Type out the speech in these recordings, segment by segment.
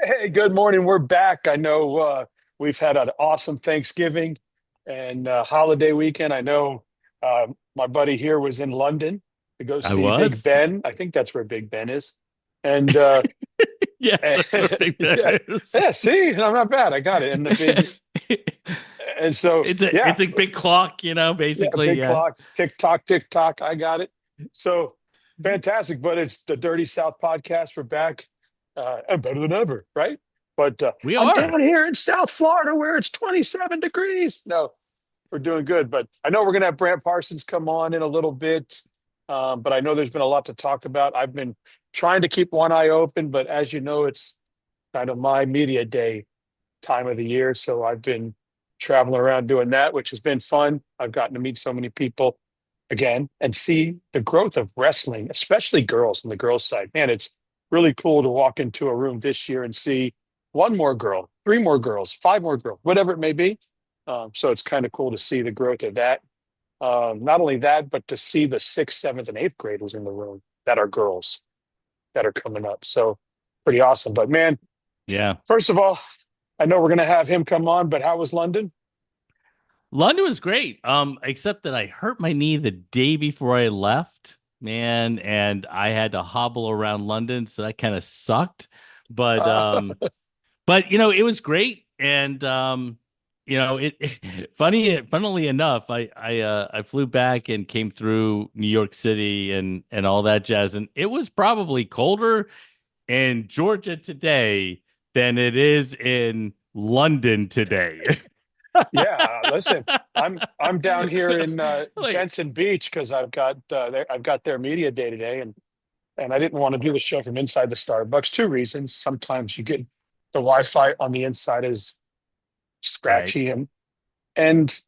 Hey, good morning. We're back. I know we've had an awesome Thanksgiving and holiday weekend. I know my buddy here was in London to go I see Big was. Ben. I think that's where Big Ben is. And Yes, that's what Big Ben yeah, is. yeah. See, I'm not bad. I got it. And the big, and so It's a yeah, it's a big clock, yeah, basically. big Yeah. clock, tick tock. I got it. So fantastic. But it's the Dirty South podcast. We're back and better than ever, right? But We I'm are. down here in South Florida where it's 27 degrees. No, we're doing good. But I know we're going to have Brant Parsons come on in a little bit. But I know there's been a lot to talk about. I've been trying to keep one eye open, but as you know, it's kind of my media day time of the year. So I've been traveling around doing that, which has been fun. I've gotten to meet so many people again and see the growth of wrestling, especially girls on the girls' side. Man, it's really cool to walk into a room this year and see one more girl, three more girls, five more girls, whatever it may be. So it's kind of cool to see the growth of that. Not only that, but to see the sixth, seventh, and eighth graders in the room that are girls that are coming up. So pretty awesome. But man, Yeah. first of all, I know we're going to have him come on, but how was London? London was great. Except that I hurt my knee the day before I left, man, and I had to hobble around London, so that kind of sucked. But Uh, um, but it was great, and funnily enough, I flew back and came through New York City and all that jazz, and it was probably colder in Georgia today than it is in London today. yeah, listen, I'm down here in Like, Jensen Beach because I've got their media day today, and I didn't want to do the show from inside the Starbucks. Two reasons. Sometimes you get the Wi-Fi on the inside is right. scratchy, and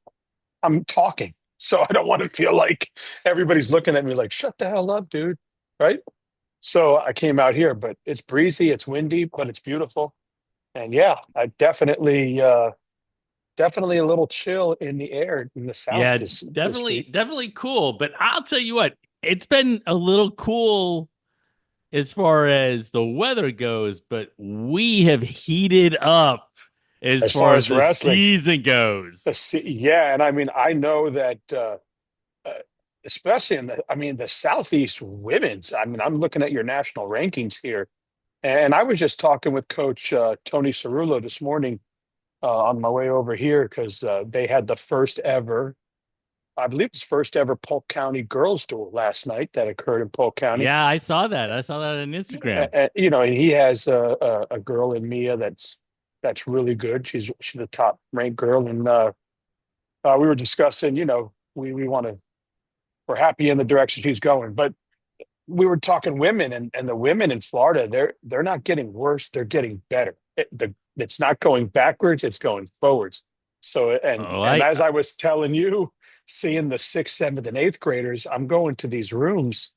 I'm talking, so I don't want to feel like everybody's looking at me like, "Shut the hell up, dude!" Right? So I came out here, but it's breezy, it's windy, but it's beautiful, and yeah, I definitely a little chill in the air in the south Yeah, this definitely, week. definitely cool. But I'll tell you what, it's been a little cool as far as the weather goes, but we have heated up as As far far as as the wrestling, season goes. yeah, and I mean I know that uh, especially I mean the Southeast women's. I mean I'm looking at your national rankings here, and I was just talking with Coach Tony Cerullo this morning on my way over here because they had the first ever. I believe it was first ever Polk County girls duel last night that occurred in Polk County. Yeah, I saw that. I saw that on Instagram. You know, he has a girl in Mia that's really good. She's a top ranked girl, and we were discussing. You know, we want to we're happy in the direction she's going, but we were talking women, and the women in Florida they're not getting worse, they're getting better. It's not going backwards, it's going forwards. So Oh, and I as I was telling you, seeing the sixth, seventh, and eighth graders, I'm going to these rooms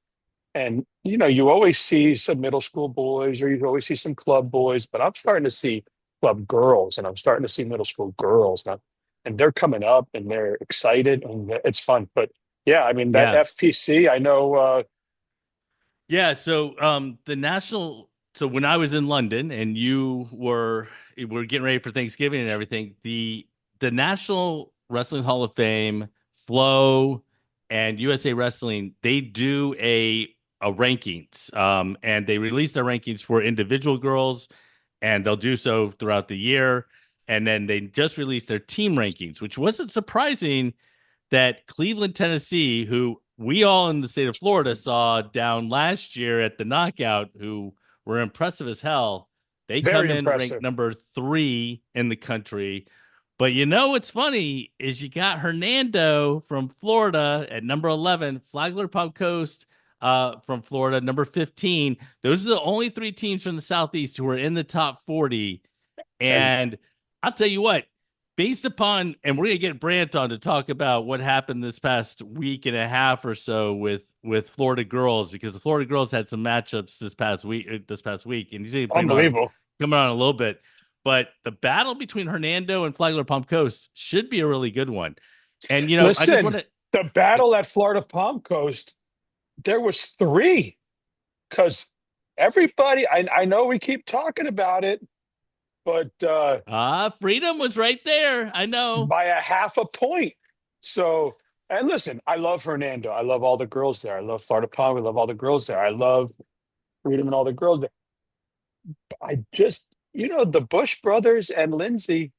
and you know, you always see some middle school boys or you always see some club boys, but I'm starting to see club girls and I'm starting to see middle school girls now. And they're coming up and they're excited and it's fun. But yeah, I mean that yeah. FPC, I know Yeah, so the national so when I was in London and you were getting ready for Thanksgiving and everything, the National Wrestling Hall of Fame, Flow, and USA Wrestling, they do a rankings. And they release their rankings for individual girls and they'll do so throughout the year. And then they just released their team rankings, which wasn't surprising that Cleveland, Tennessee, who we all in the state of Florida saw down last year at the knockout, who were impressive as hell, they very come in ranked impressive. number 3 in the country. But what's funny is you got Hernando from Florida at number 11, Flagler Pub Coast from Florida, number 15. Those are the only 3 teams from the Southeast who are in the top 40. And And I'll tell you what, based upon, and we're gonna get Brant on to talk about what happened this past week and a half or so with Florida girls, because the Florida girls had some matchups this past week, and he's gonna bring on unbelievable. coming on a little bit. But the battle between Hernando and Flagler Palm Coast should be a really good one. And I just want Listen, to, the battle at Florida Palm Coast, there was three because everybody I know we keep talking about it. but Freedom was right there. I know. by a half a point. So, and listen, I love Hernando. I love all the girls there. I love Florida Palm. We love all the girls there. I love Freedom and all the girls there. I just, the Bush brothers and Lindsay,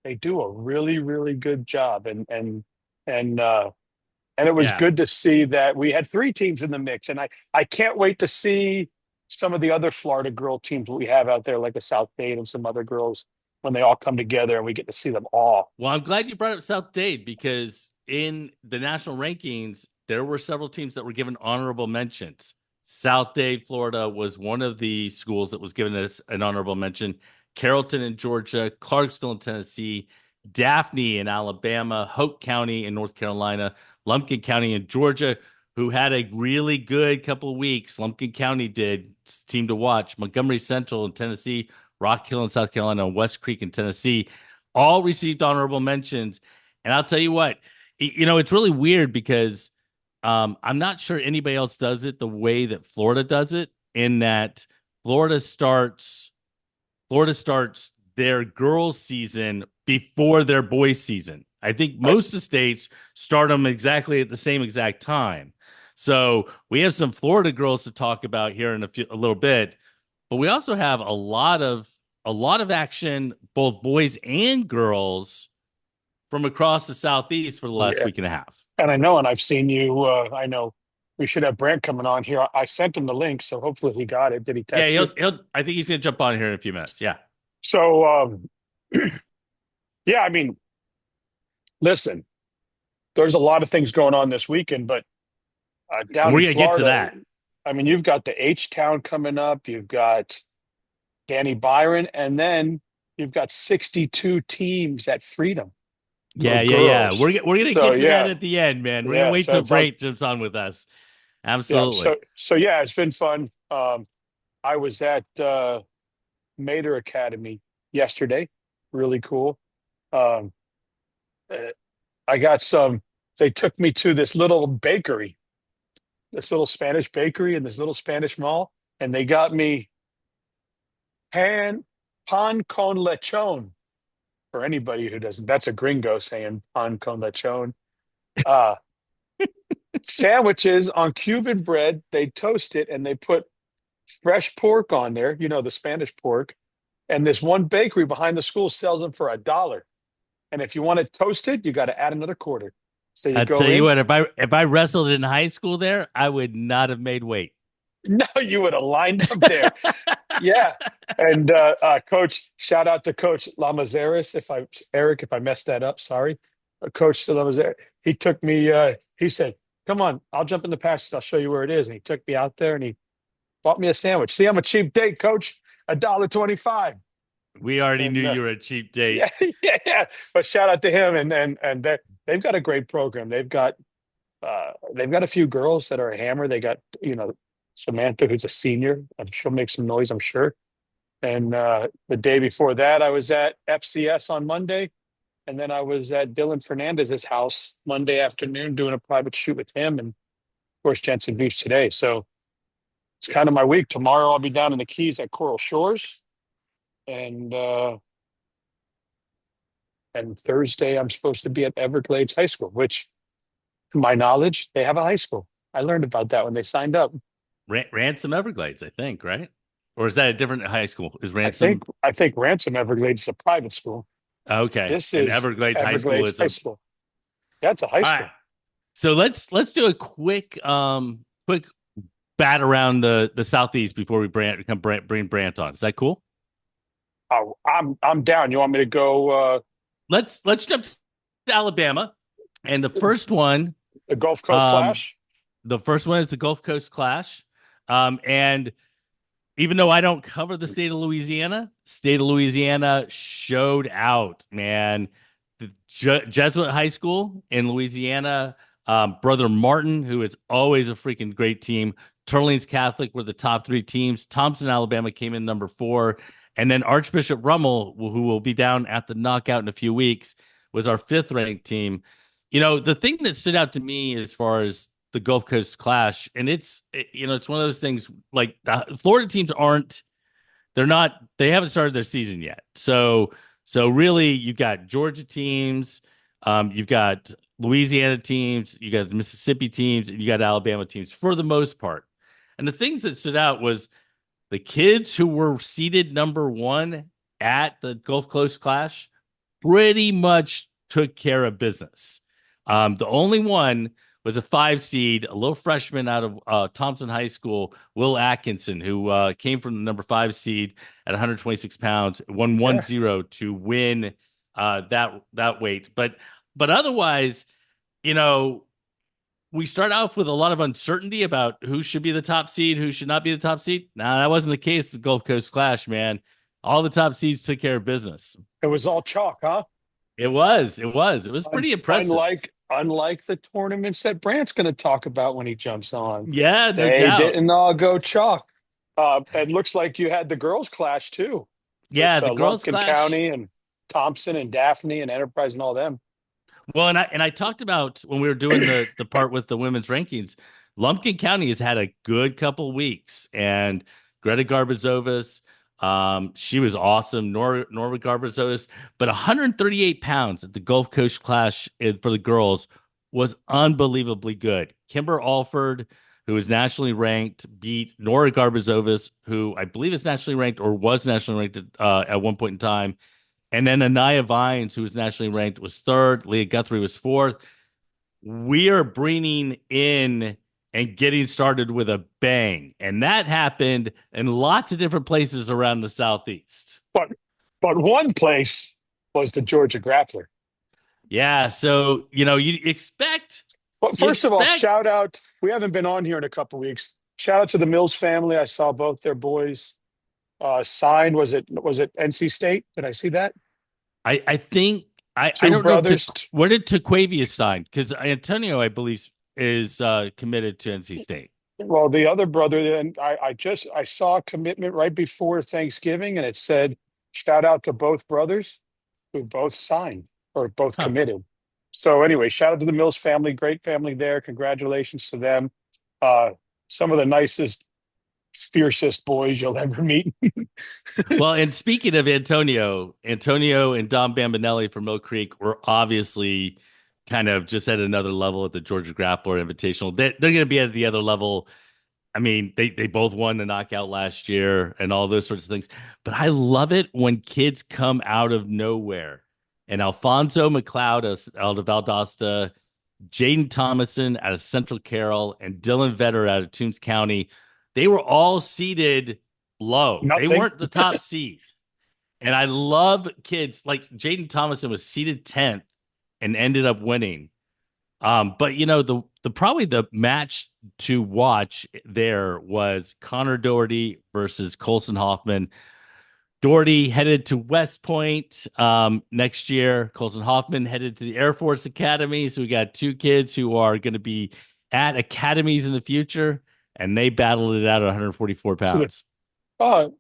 they do a really, really good job. And it was Yeah. good to see that we had three teams in the mix. And I can't wait to see some of the other Florida girl teams we have out there, like the South Dade and some other girls, when they all come together and we get to see them all. Well, I'm glad you brought up South Dade because in the national rankings, there were several teams that were given honorable mentions. South Dade, Florida was one of the schools that was given us an honorable mention. Carrollton in Georgia, Clarksville in Tennessee, Daphne in Alabama, Hoke County in North Carolina, Lumpkin County in Georgia, who had a really good couple of weeks. Lumpkin County did, team to watch. Montgomery Central in Tennessee, Rock Hill in South Carolina, and West Creek in Tennessee all received honorable mentions. And I'll tell you what, it's really weird because I'm not sure anybody else does it the way that Florida does it, in that Florida starts Florida starts their girls season before their boys season. I think Right. most of the states start them exactly at the same exact time. So we have some Florida girls to talk about here in a little bit, but we also have a lot of action, both boys and girls, from across the southeast for the last Yeah. week and a half. And I know, and I've seen you. I know we should have Brant coming on here. I sent him the link, so hopefully he got it. Did he Yeah, text you? I think he's gonna jump on here in a few minutes. Yeah. So, yeah, I mean, listen, there's a lot of things going on this weekend, but And down we're in gonna get to Florida, that. I mean, you've got the H Town coming up, you've got Danny Byron, and then you've got 62 teams at Freedom for Yeah. girls. We're gonna So get to that yeah, at the end, man. We're gonna yeah. wait So till it's all Brait jumps on with us. yeah. Absolutely. So yeah, it's been fun. I was at Mater Academy yesterday. Really cool. Um, uh, I got some. They took me to this little bakery, this little Spanish bakery in this little Spanish mall, and they got me pan pan con lechon. For anybody who doesn't, that's a gringo saying pan con lechon. Uh, Sandwiches on Cuban bread. They toast it and they put fresh pork on there. The Spanish pork. And this one bakery behind the school sells them for $1. And if you want it toasted, you got to add another quarter. So you I go tell you in. what, if I wrestled in high school there, I would not have made weight. No, you would have lined up there. Yeah. And coach, shout out to Coach Lamazares. Eric, if I messed that up, sorry. Coach Lamazares, he took me, he said, come on, I'll jump in the passage. I'll show you where it is. And he took me out there and he bought me a sandwich. See, I'm a cheap date, coach. $1.25. We already knew And you were a cheap yeah, date. yeah. But shout out to him and they've got a great program. They've got a few girls that are a hammer. They got, Samantha, who's a senior, and she'll make some noise, I'm sure. And the day before that, I was at FCS on Monday, and then I was at Dylan Fernandez's house Monday afternoon doing a private shoot with him, and of course Jensen Beach today. So it's kind of my week. Tomorrow I'll be down in the Keys at Coral Shores, and Thursday I'm supposed to be at Everglades High School, which, to my knowledge, they have a high school. I learned about that when they signed up. Ransom Everglades, I think, right? Or is that a different high school? Is I think Ransom I think Ransom Everglades is a private school. okay? This And is Everglades High School Everglades is High a School. That's a high all right. school. So let's do a quick bat around the southeast before we bring Brant on. Is that cool? Oh, I'm down. You want me to go Let's jump to Alabama, and the Gulf Coast um, Clash? the first one is the Gulf Coast Clash, and even though I don't cover the state of Louisiana showed out, man. The Jesuit High School in Louisiana, Brother Martin, who is always a freaking great team. Turlings Catholic were the top three teams. Thompson, Alabama came in number four. And then Archbishop Rummel, who will be down at the knockout in a few weeks, was our fifth ranked team. The thing that stood out to me as far as the Gulf Coast Clash, and it's one of those things like the Florida teams aren't They haven't started their season yet. So really you've got Georgia teams, you've got Louisiana teams, you got the Mississippi teams, and you got Alabama teams for the most part. And the things that stood out was the kids who were seeded number one at the Gulf Coast Clash pretty much took care of business. The only one was a 5 seed, a little freshman out of Thompson High School, Will Atkinson, who came from the number 5 seed at 126 pounds, won Yeah. 1-0 to win that weight. But otherwise, you know, we start off with a lot of uncertainty about who should be the top seed, who should not be the top seed. Now, that wasn't the case at the Gulf Coast Clash, man. All the top seeds took care of business. It was all chalk, huh? It was pretty impressive. Unlike the tournaments that Brant's going to talk about when he jumps on, Yeah, no they doubt. didn't all go chalk. It looks like you had the girls clash too, with Yeah, the girls Lumpkin clash. County and Thompson and Daphne and Enterprise and all them. Well, and I talked about when we were doing the part with the women's rankings, Lumpkin County has had a good couple weeks, and Greta Garbazovas, she was awesome. Norma Garbazovas, but 138 pounds at the Gulf Coast Clash for the girls was unbelievably good. Kimber Alford, who is nationally ranked, beat Nora Garbazovas, who I believe is nationally ranked or was nationally ranked at one point in time. And then Anaya Vines, who was nationally ranked, was third. Leah Guthrie was fourth. We are bringing in and getting started with a bang. And that happened in lots of different places around the Southeast. But one place was the Georgia Grappler. Yeah. So, you expect, Well, you first of all, expect, shout out. We haven't been on here in a couple weeks. Shout out to the Mills family. I saw both their boys signed. Was it NC State? Did I see that? I think, I Two don't know, brothers. where did Taquavius sign? Because Antonio, I believe, is committed to NC State. Well, the other brother, and I saw a commitment right before Thanksgiving, and it said, shout out to both brothers who both signed or both Huh. committed. So anyway, shout out to the Mills family, great family there. Congratulations to them. Uh, some of the nicest, fiercest boys you'll ever meet. Well, and speaking of Antonio and Dom Bambinelli from Mill Creek were obviously kind of just at another level at the Georgia Grappler Invitational. They're going to be at the other level. I mean, they both won the knockout last year and all those sorts of things. But I love it when kids come out of nowhere. And Alfonso McLeod out of Valdosta, Jaden Thomason out of Central Carroll, and Dylan Vetter out of Toombs County, they were all seated low. They Nothing. weren't the top seed. And I love kids like Jaden Thomason was seated 10th and ended up winning. But the probably the match to watch there was Connor Doherty versus Colson Hoffman. Doherty headed to West Point next year. Colson Hoffman headed to the Air Force Academy. So we got two kids who are going to be at academies in the future, and they battled it out at 144 So the, pounds.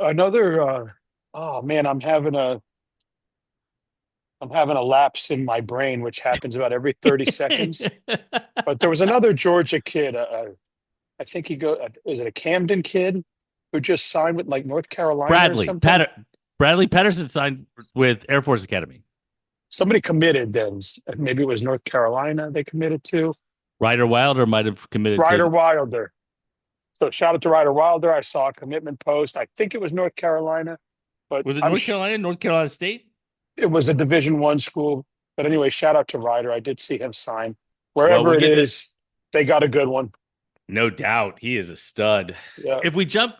another. Oh man, I'm having a lapse in my brain, which happens about every 30 seconds. But there was another Georgia kid. I think is it a Camden kid who just signed with like North Carolina or Bradley something? Bradley Patterson signed with Air Force Academy. Somebody committed then. Maybe it was North Carolina they committed to. Ryder Wilder might have committed Ryder to. Wilder. So shout out to Ryder Wilder. I saw a commitment post. I think it was North Carolina, but Was it North Carolina? North Carolina State? it was a Division I school. But anyway, shout out to Ryder. I did see him sign. Well, Wherever we'll it get the is, they got a good one. no doubt he is a stud. Yeah. If we jump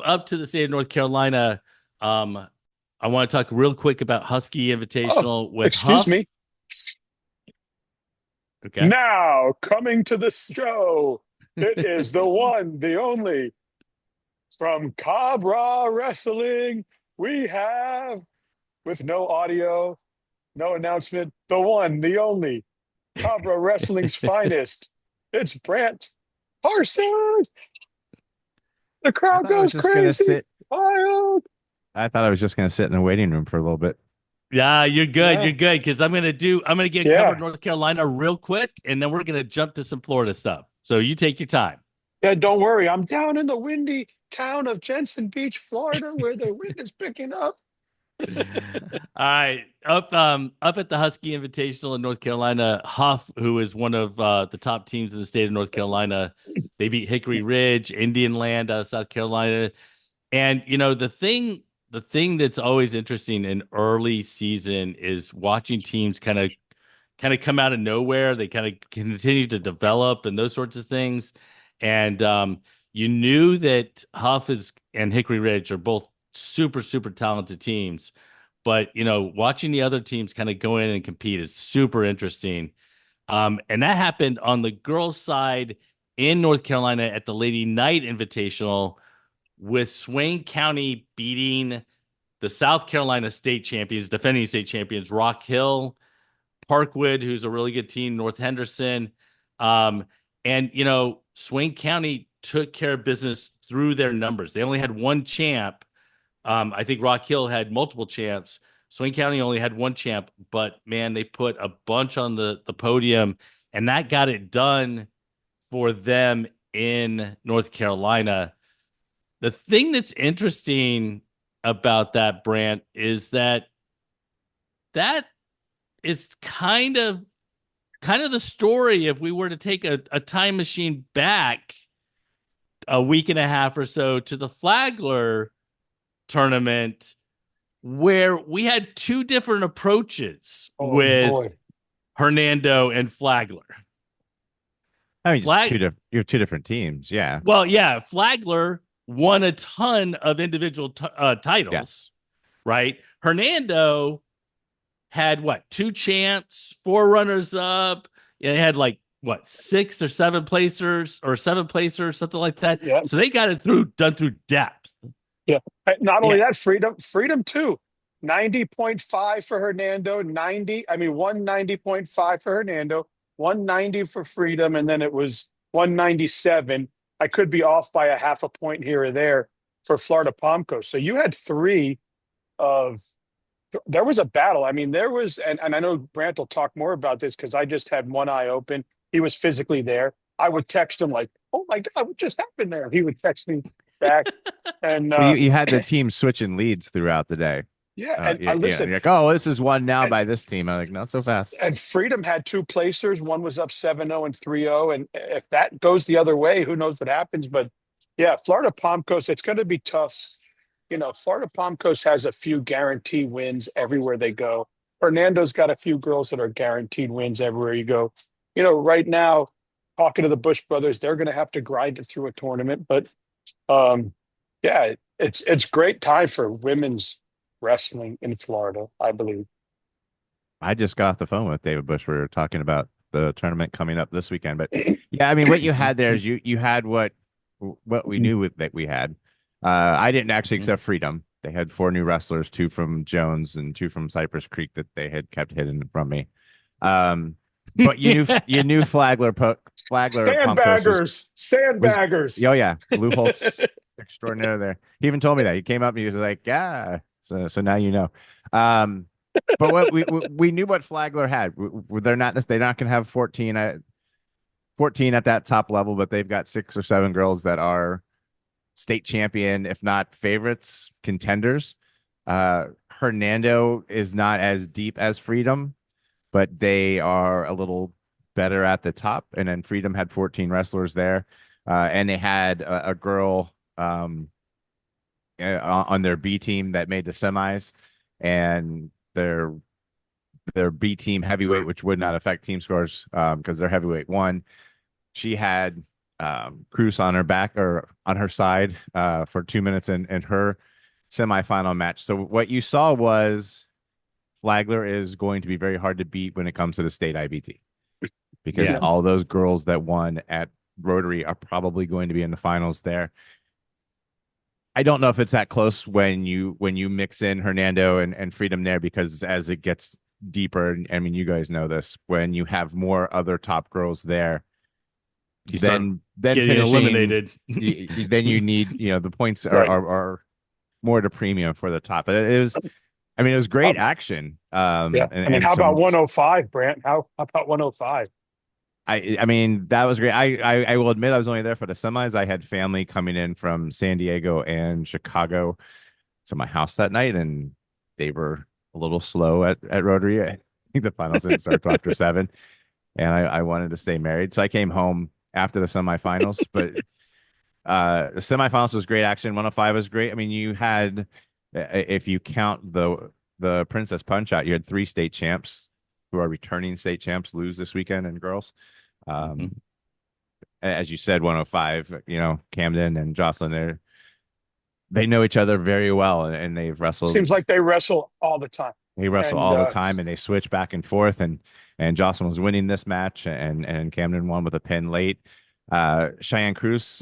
up to the state of North Carolina, I want to talk real quick about Husky Oh, Invitational with excuse Huff. me. Okay. Now coming to the show, it is the one, the only from Cabra Wrestling. We have, with no audio, no announcement, the one, the only Cabra Wrestling's finest. It's Brant Parsons. The I crowd thought I was goes just gonna crazy. sit. Wild. I thought I was just gonna sit in the waiting room for a little bit. Yeah, you're good. Yeah. You're good because I'm gonna get Yeah. covered North Carolina real quick, and then we're gonna jump to some Florida stuff. So you take your time. Yeah, don't worry. I'm down in the windy town of Jensen Beach, Florida, where the wind is picking up. All right, up at the Husky Invitational in North Carolina, Huff, who is one of the top teams in the state of North Carolina, they beat Hickory Ridge, Indian Land out of South Carolina, and the thing that's always interesting in early season is watching teams kind of come out of nowhere. They kind of continue to develop and those sorts of things, and you knew that Huff is and Hickory Ridge are both super, super talented teams. But, watching the other teams kind of go in and compete is super interesting. And that happened on the girls' side in North Carolina at the Lady Knight Invitational with Swain County beating the South Carolina state champions, defending state champions, Rock Hill, Parkwood, who's a really good team, North Henderson. And, Swain County took care of business through their numbers. They only had one champ. I think Rock Hill had multiple champs. Swain County only had one champ, but man, they put a bunch on the podium, and that got it done for them in North Carolina. The thing that's interesting about that, Brant, is that is kind of the story if we were to take a time machine back a week and a half or so to the Flagler tournament, where we had two different approaches with boy. Hernando and Flagler. I mean, you have two different teams. Yeah. Well, yeah, Flagler won a ton of individual titles, Yes. right? Hernando had two champs, 4 runners up. Yeah, they had 6 or 7 placers or 7 placers, something like that. Yeah. So they got it done through depth. Yeah. Not only that, freedom too. 90.5 for Hernando, 190.5 for Hernando, 190 for freedom, and then it was 197. I could be off by a half a point here or there for Florida Palmco. So you had there was a battle. I mean, there was, and I know Brant will talk more about this because I just had one eye open. He was physically there. I would text him like, "Oh my God, what just happened there?" He would text me back. And Well, you had the team switching leads throughout the day. yeah, and I listen. You're like, oh, this is won now by this team. I'm like, not so fast. And Freedom had 2 placers. One was up 7-0 and 3-0. And if that goes the other way, who knows what happens? But yeah, Florida Palm Coast, it's going to be tough. Florida Palm Coast has a few guaranteed wins everywhere they go. Hernando's got a few girls that are guaranteed wins everywhere you go. Right now, talking to the Bush brothers, they're going to have to grind it through a tournament. But yeah, it's great time for women's wrestling in Florida, I believe. I just got off the phone with David Bush. We were talking about the tournament coming up this weekend. But yeah, I mean, what you had there is you had what we knew that we had. I didn't actually accept freedom. They had 4 new wrestlers, 2 from Jones and 2 from Cypress Creek that they had kept hidden from me. But you knew Flagler Sandbaggers. Oh yeah, Lou Holtz extraordinaire there. He even told me that. He came up and he was like, yeah. So now you know. But what we knew what Flagler had. They're not going to have 14 at that top level, but they've got 6 or 7 girls that are state champion, if not favorites, contenders. Hernando is not as deep as Freedom, but they are a little better at the top. And then Freedom had 14 wrestlers there, and they had a girl on their B team that made the semis, and their B team heavyweight, which would not affect team scores because their heavyweight won. She had Cruz on her back or on her side for 2 minutes in her semifinal match. So what you saw was Flagler is going to be very hard to beat when it comes to the state IBT because all those girls that won at Rotary are probably going to be in the finals there. I don't know if it's that close when you mix in Hernando and Freedom there, because as it gets deeper, I mean, you guys know this, when you have more other top girls there, then getting finishing, eliminated. then you need, the points are more at a premium for the top. But it was great action. How about 105, Brant? How about 105? I mean, that was great. I will admit I was only there for the semis. I had family coming in from San Diego and Chicago to my house that night, and they were a little slow at Rotary. I think the finals didn't start till after 7, and I wanted to stay married, so I came home after the semifinals. But the semifinals was great action. 105 was great. I mean, you had, if you count the Princess Punch Out, you had 3 state champs who are returning state champs lose this weekend in girls. Mhm. As you said, 105, Camden and Jocelyn, they know each other very well, and they've Seems wrestled. like they wrestle all the time. They wrestle And all the time, and they switch back and forth. And Jocelyn was winning this match, and Camden won with a pin late. Cheyenne Cruz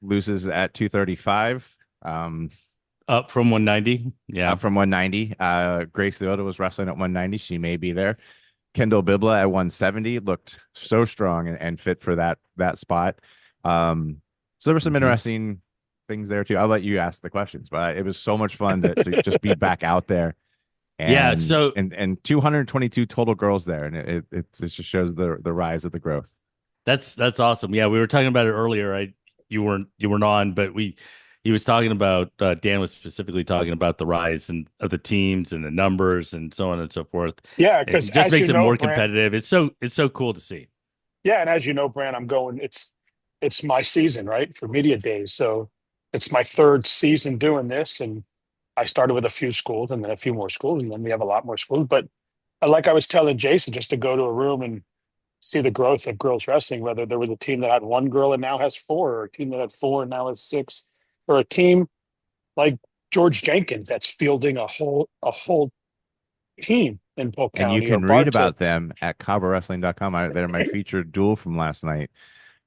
loses at 235. Up from 190. Yeah. From 190. Grace Leota was wrestling at 190. She may be there. Kendall Bibla at 170 looked so strong and fit for that spot. So there were some Mhm. interesting things there too. I'll let you ask the questions, but it was so much fun to just be back out there, Yeah. and So and 222 total girls there, and it just shows the rise of the growth. that's awesome. Yeah, we were talking about it earlier. You weren't on, but he was talking about Dan was specifically talking about the rise of the teams and the numbers and so on and so forth. yeah, It because just as you makes it know, more Brant, competitive. It's so cool to see. yeah, and as you know, Brant, it's my season, right? For media days. So it's my third season doing this. And I started with a few schools and then a few more schools, and then we have a lot more schools. But like I was telling Jason, just to go to a room and see the growth of girls wrestling, whether there was a team that had 1 girl and now has 4, or a team that had 4 and now has 6, or a team like George Jenkins that's fielding a whole team in Polk And you County, or can read Bartow. about them at CaboWrestling.com. They're my featured duel from last night.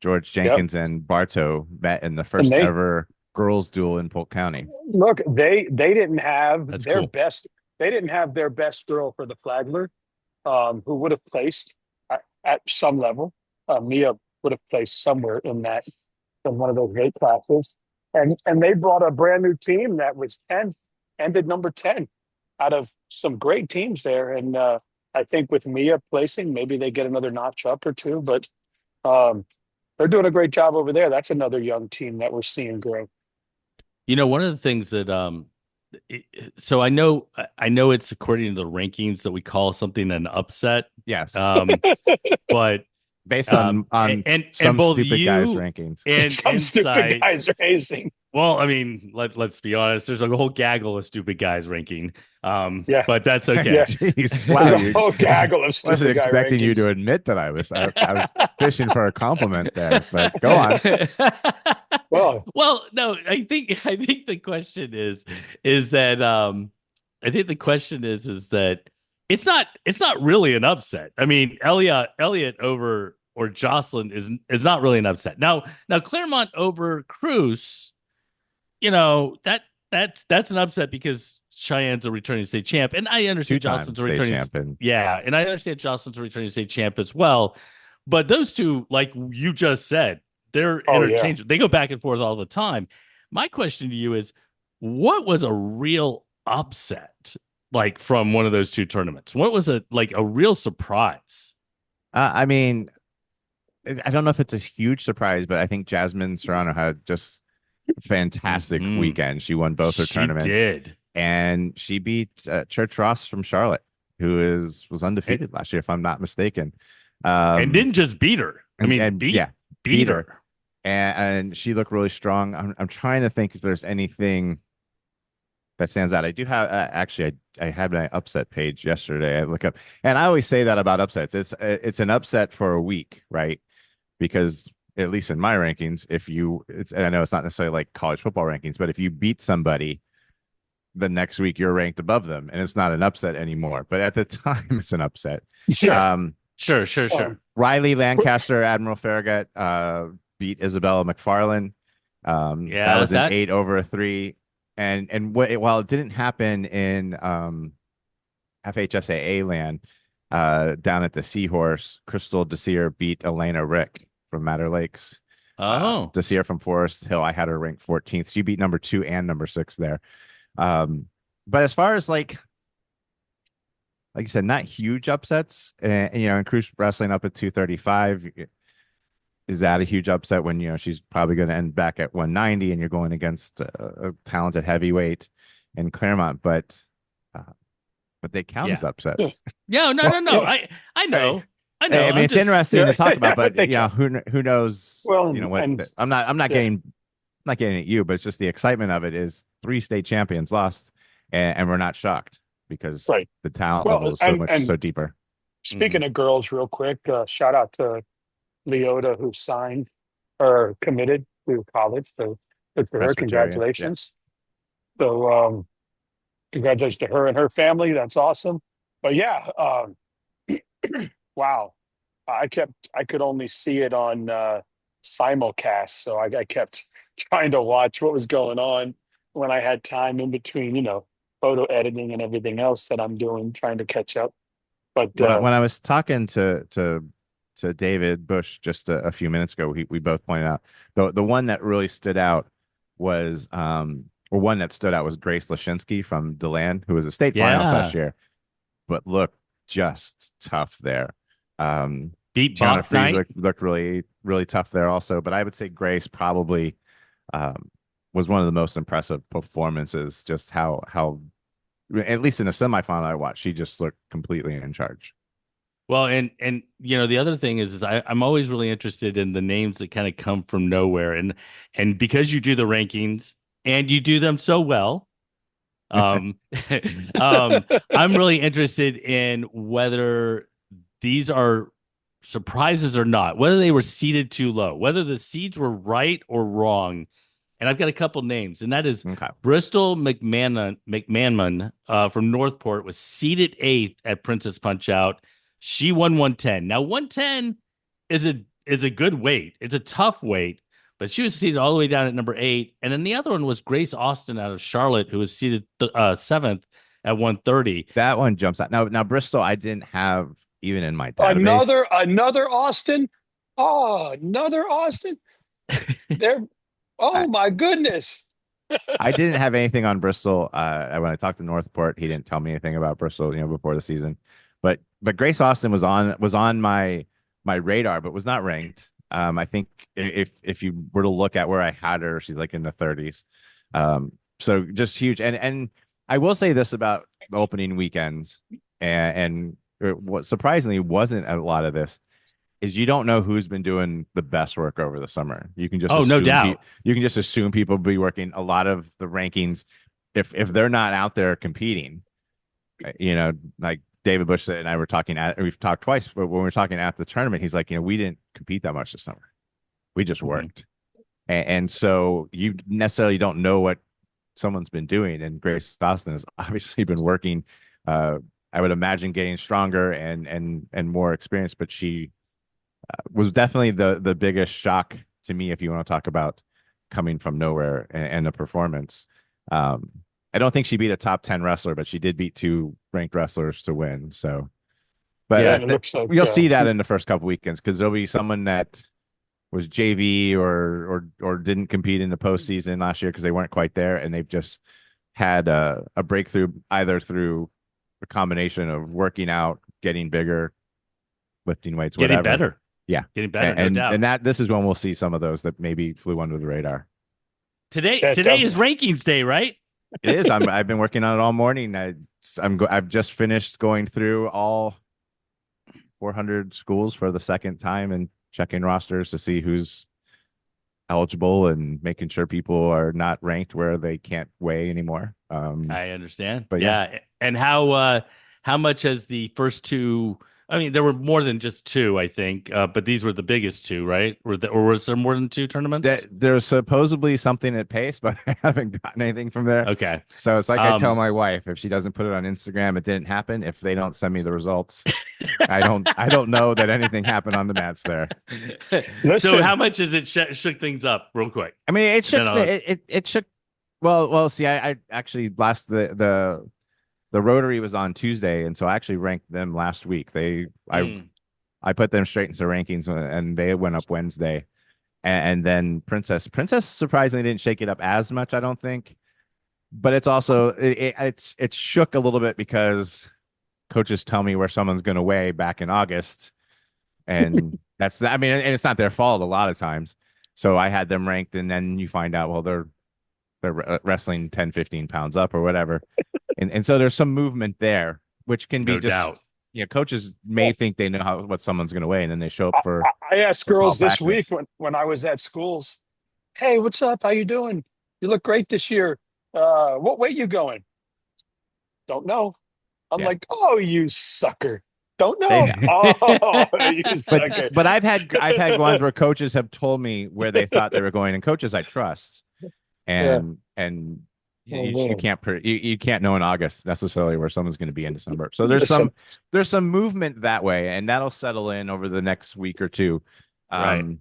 George Yep. Jenkins and Bartow met in the And first ever girls duel in Polk County. look, they didn't have That's their cool. best. They didn't have their best girl for the Flagler, who would have placed at some level. Mia would have placed somewhere in one of those weight classes, and they brought a brand new team that was 10th, ended number 10, out of some great teams there. And I think with Mia placing, maybe they get another notch up or two. But um, they're doing a great job over there. That's another young team that we're seeing grow. One of the things that so I know it's according to the rankings that we call something an upset. Yes. Um, but Based on and some both stupid guys' you rankings. and Some stupid Insight. guys are hazing. Well, I mean, let's be honest. There's a whole gaggle of stupid guys ranking. Yeah, But that's okay. yeah. Jeez, wow, There's a you whole gaggle of wasn't stupid guy expecting you to rankings. admit that I was fishing for a compliment there, but go on. Well, Well, no, I think the question is that I think the question is that it's not really an upset. I mean, Elliot over or Jocelyn is not really an upset. Now Claremont over Cruz, that's an upset because Cheyenne's a returning state champ, and I understand Two-time Jocelyn's a state returning champion. yeah, and I understand Jocelyn's a returning state champ as well. But those two, like you just said, they're oh yeah. interchangeable. They go back and forth all the time. My question to you is, what was a real upset like from one of those two tournaments? What was a real surprise? I mean, I don't know if it's a huge surprise, but I think Jasmine Serrano had just a fantastic Mhm. weekend. She won both her She tournaments, did. and she beat Church Ross from Charlotte, who was undefeated last year, if I'm not mistaken. And didn't just beat her. I mean, and beat yeah, beat her. and she looked really strong. I'm trying to think if there's anything that stands out. I do have actually I had my upset page yesterday. I look up, and I always say that about upsets. It's an upset for a week, right? Because at least in my rankings, and I know it's not necessarily like college football rankings, but if you beat somebody the next week, you're ranked above them, and it's not an upset anymore. But at the time, it's an upset. Sure. Um, Sure. Riley Lancaster, Admiral Farragut, beat Isabella McFarlane. Yeah, That was an that 8 over a 3. While it didn't happen in FHSAA land, down at the Seahorse, Crystal Desir beat Elena Rick from Matter Lakes. oh. Desir from Forest Hill, I had her ranked 14th. She beat number 2 and number 6 there. But as far as like like you said, not huge upsets. And and Cruz wrestling up at 235. Is that a huge upset when she's probably going to end back at 190 and you're going against a talented heavyweight in Claremont? Uh, but they count as Yeah. upsets. Yeah, no, Well, no, no. yeah. I Hey, know. I know. I mean, I'm it's just interesting yeah, to talk about, but they count. who knows? Well, What and yeah, I'm not getting at you, but it's just the excitement of it is three state champions lost, and we're not shocked because right. the talent level Well, is and so deeper. Mhm. speaking of girls, real quick, shout out to Leota who signed or committed to college. So good for her. Presbyterian, yeah. Congratulations. So congratulations to her and her family. That's awesome. But yeah, wow. I could only see it on simulcast. So I kept trying to watch what was going on when I had time in between, photo editing and everything else that I'm doing, trying to catch up. But When I was talking to David Bush just a few minutes ago, we both pointed out the one that really stood out was or one that stood out was Grace Lashinsky from Deland, who was a state finalist last Yeah. year, but looked just tough there. Beat Tiana Bach Freeze Knight. looked really really tough there also, but I would say Grace probably um, was one of the most impressive performances. Just how at least in the semifinal I watched, she just looked completely in charge. Well, and the other thing is I'm always really interested in the names that kind of come from nowhere, and because you do the rankings and you do them so well, um, I'm really interested in whether these are surprises or not, whether they were seeded too low, whether the seeds were right or wrong. And I've got a couple names, and that is Okay. Bristol McManman from Northport was seeded eighth at Princess Punch Out. She won 110. Now 110 is a good weight. It's a tough weight, but she was seated all the way down at number 8. And then the other one was Grace Austin out of Charlotte, who was seated seventh at 130. That one jumps out. Now Bristol, I didn't have even in my database. another Austin. Oh, another Austin. There. I, Oh my goodness. I didn't have anything on Bristol. When I talked to Northport, he didn't tell me anything about Bristol, before the season. But Grace Austin was on my radar, but was not ranked. I think if you were to look at where I had her, she's like in the 30s. So just huge. And I will say this about the opening weekends, and what surprisingly wasn't a lot of this is you don't know who's been doing the best work over the summer. You can just Oh, no doubt. you can just assume people be working a lot of the rankings if they're not out there competing. Like David Bush and I were talking we've talked twice, but when we were talking at the tournament, he's like, we didn't compete that much this summer. We just worked. And so you necessarily don't know what someone's been doing. And Grace Austin has obviously been working. I would imagine getting stronger and more experienced, but she was definitely the biggest shock to me if you want to talk about coming from nowhere and a performance. I don't think she beat a top 10 wrestler, but she did beat two ranked wrestlers to win. So, but Yeah, and it looks like you'll see that in the first couple weekends because there'll be someone that was JV or didn't compete in the postseason last year because they weren't quite there, and they've just had a breakthrough either through a combination of working out, getting bigger, lifting weights, Getting whatever. better. Yeah, Getting better, and no doubt. and that this is when we'll see some of those that maybe flew under the radar. Today that, is rankings day, right? It is. I've been working on it all morning. I've just finished going through all 400 schools for the second time and checking rosters to see who's eligible and making sure people are not ranked where they can't weigh anymore. I understand. But yeah. And how much has the first two? I mean, there were more than just two, I think, but these were the biggest two, right? Or was there more than two tournaments? there's supposedly something at Pace, but I haven't gotten anything from there. Okay. So it's like I tell my wife, if she doesn't put it on Instagram, it didn't happen. If they don't send me the results, I don't know that anything happened on the mats there. So Listen. how much has it shook things up real quick? I mean, it shook. Then I'll- It shook. Well. See, I actually the Rotary was on Tuesday, and so I actually ranked them last week. I put them straight into rankings, and they went up Wednesday, and then Princess surprisingly didn't shake it up as much, I don't think, but it's also it shook a little bit because coaches tell me where someone's going to weigh back in August, and I mean, and it's not their fault a lot of times. So I had them ranked, and then you find out, well, they're wrestling 10, 15 pounds up or whatever, and so there's some movement there, which can be No just, doubt. coaches may Well, think they know what someone's going to weigh, and then they show up I asked for fall girls this week practice. when I was at schools, "Hey, what's up? How you doing? You look great this year. What weight you going?" "Don't know." I'm Yeah, like, "Oh, you sucker. Don't they know. know. Oh, you but sucker." but I've had ones where coaches have told me where they thought they were going, and coaches I trust, Yeah. and Oh you man. can't you can't know in August necessarily where someone's going to be in December. So Listen, there's some movement that way, and that'll settle in over the next week or two. Right. Um,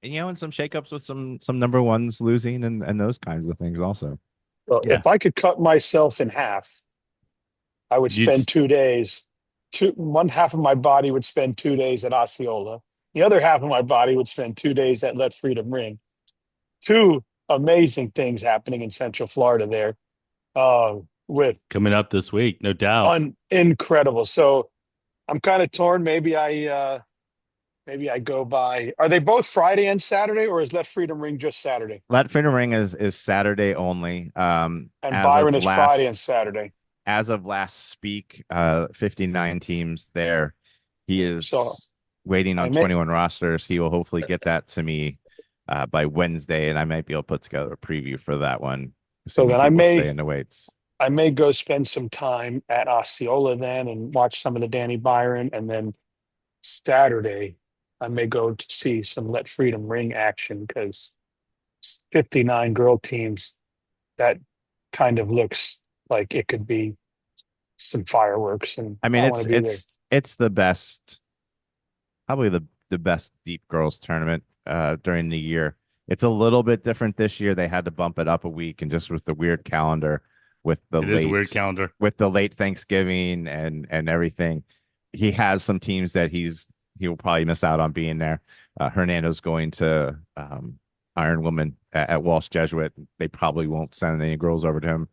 and some shakeups with some number ones losing and those kinds of things also. well, Yeah. if I could cut myself in half, I would You'd spend 2 days. One half of my body would spend 2 days at Osceola. The other half of my body would spend 2 days at Let Freedom Ring. Two amazing things happening in Central Florida there, with coming up this week, no doubt. incredible. So I'm kind of torn. Maybe I go by. Are they both Friday and Saturday, or is Let Freedom Ring just Saturday? Let Freedom Ring is Saturday only. And Byron is Friday and Saturday. As of last speak, 59 teams there. He So is waiting I on may 21 rosters. He will hopefully get that to me by Wednesday, and I might be able to put together a preview for that one, so assuming then I people stay may in the weights. I may go spend some time at Osceola then and watch some of the Danny Byron, and then Saturday I may go to see some Let Freedom Ring action because 59 girl teams, that kind of looks like it could be some fireworks, and I mean, I want to be there. it's the best, probably the best deep girls tournament during the year. It's a little bit different this year. They had to bump it up a week, and just with the weird calendar, with the It is a weird late calendar. Thanksgiving and everything, he has some teams that he will probably miss out on being there. Hernando's going to Iron Woman at Walsh Jesuit. They probably won't send any girls over to him.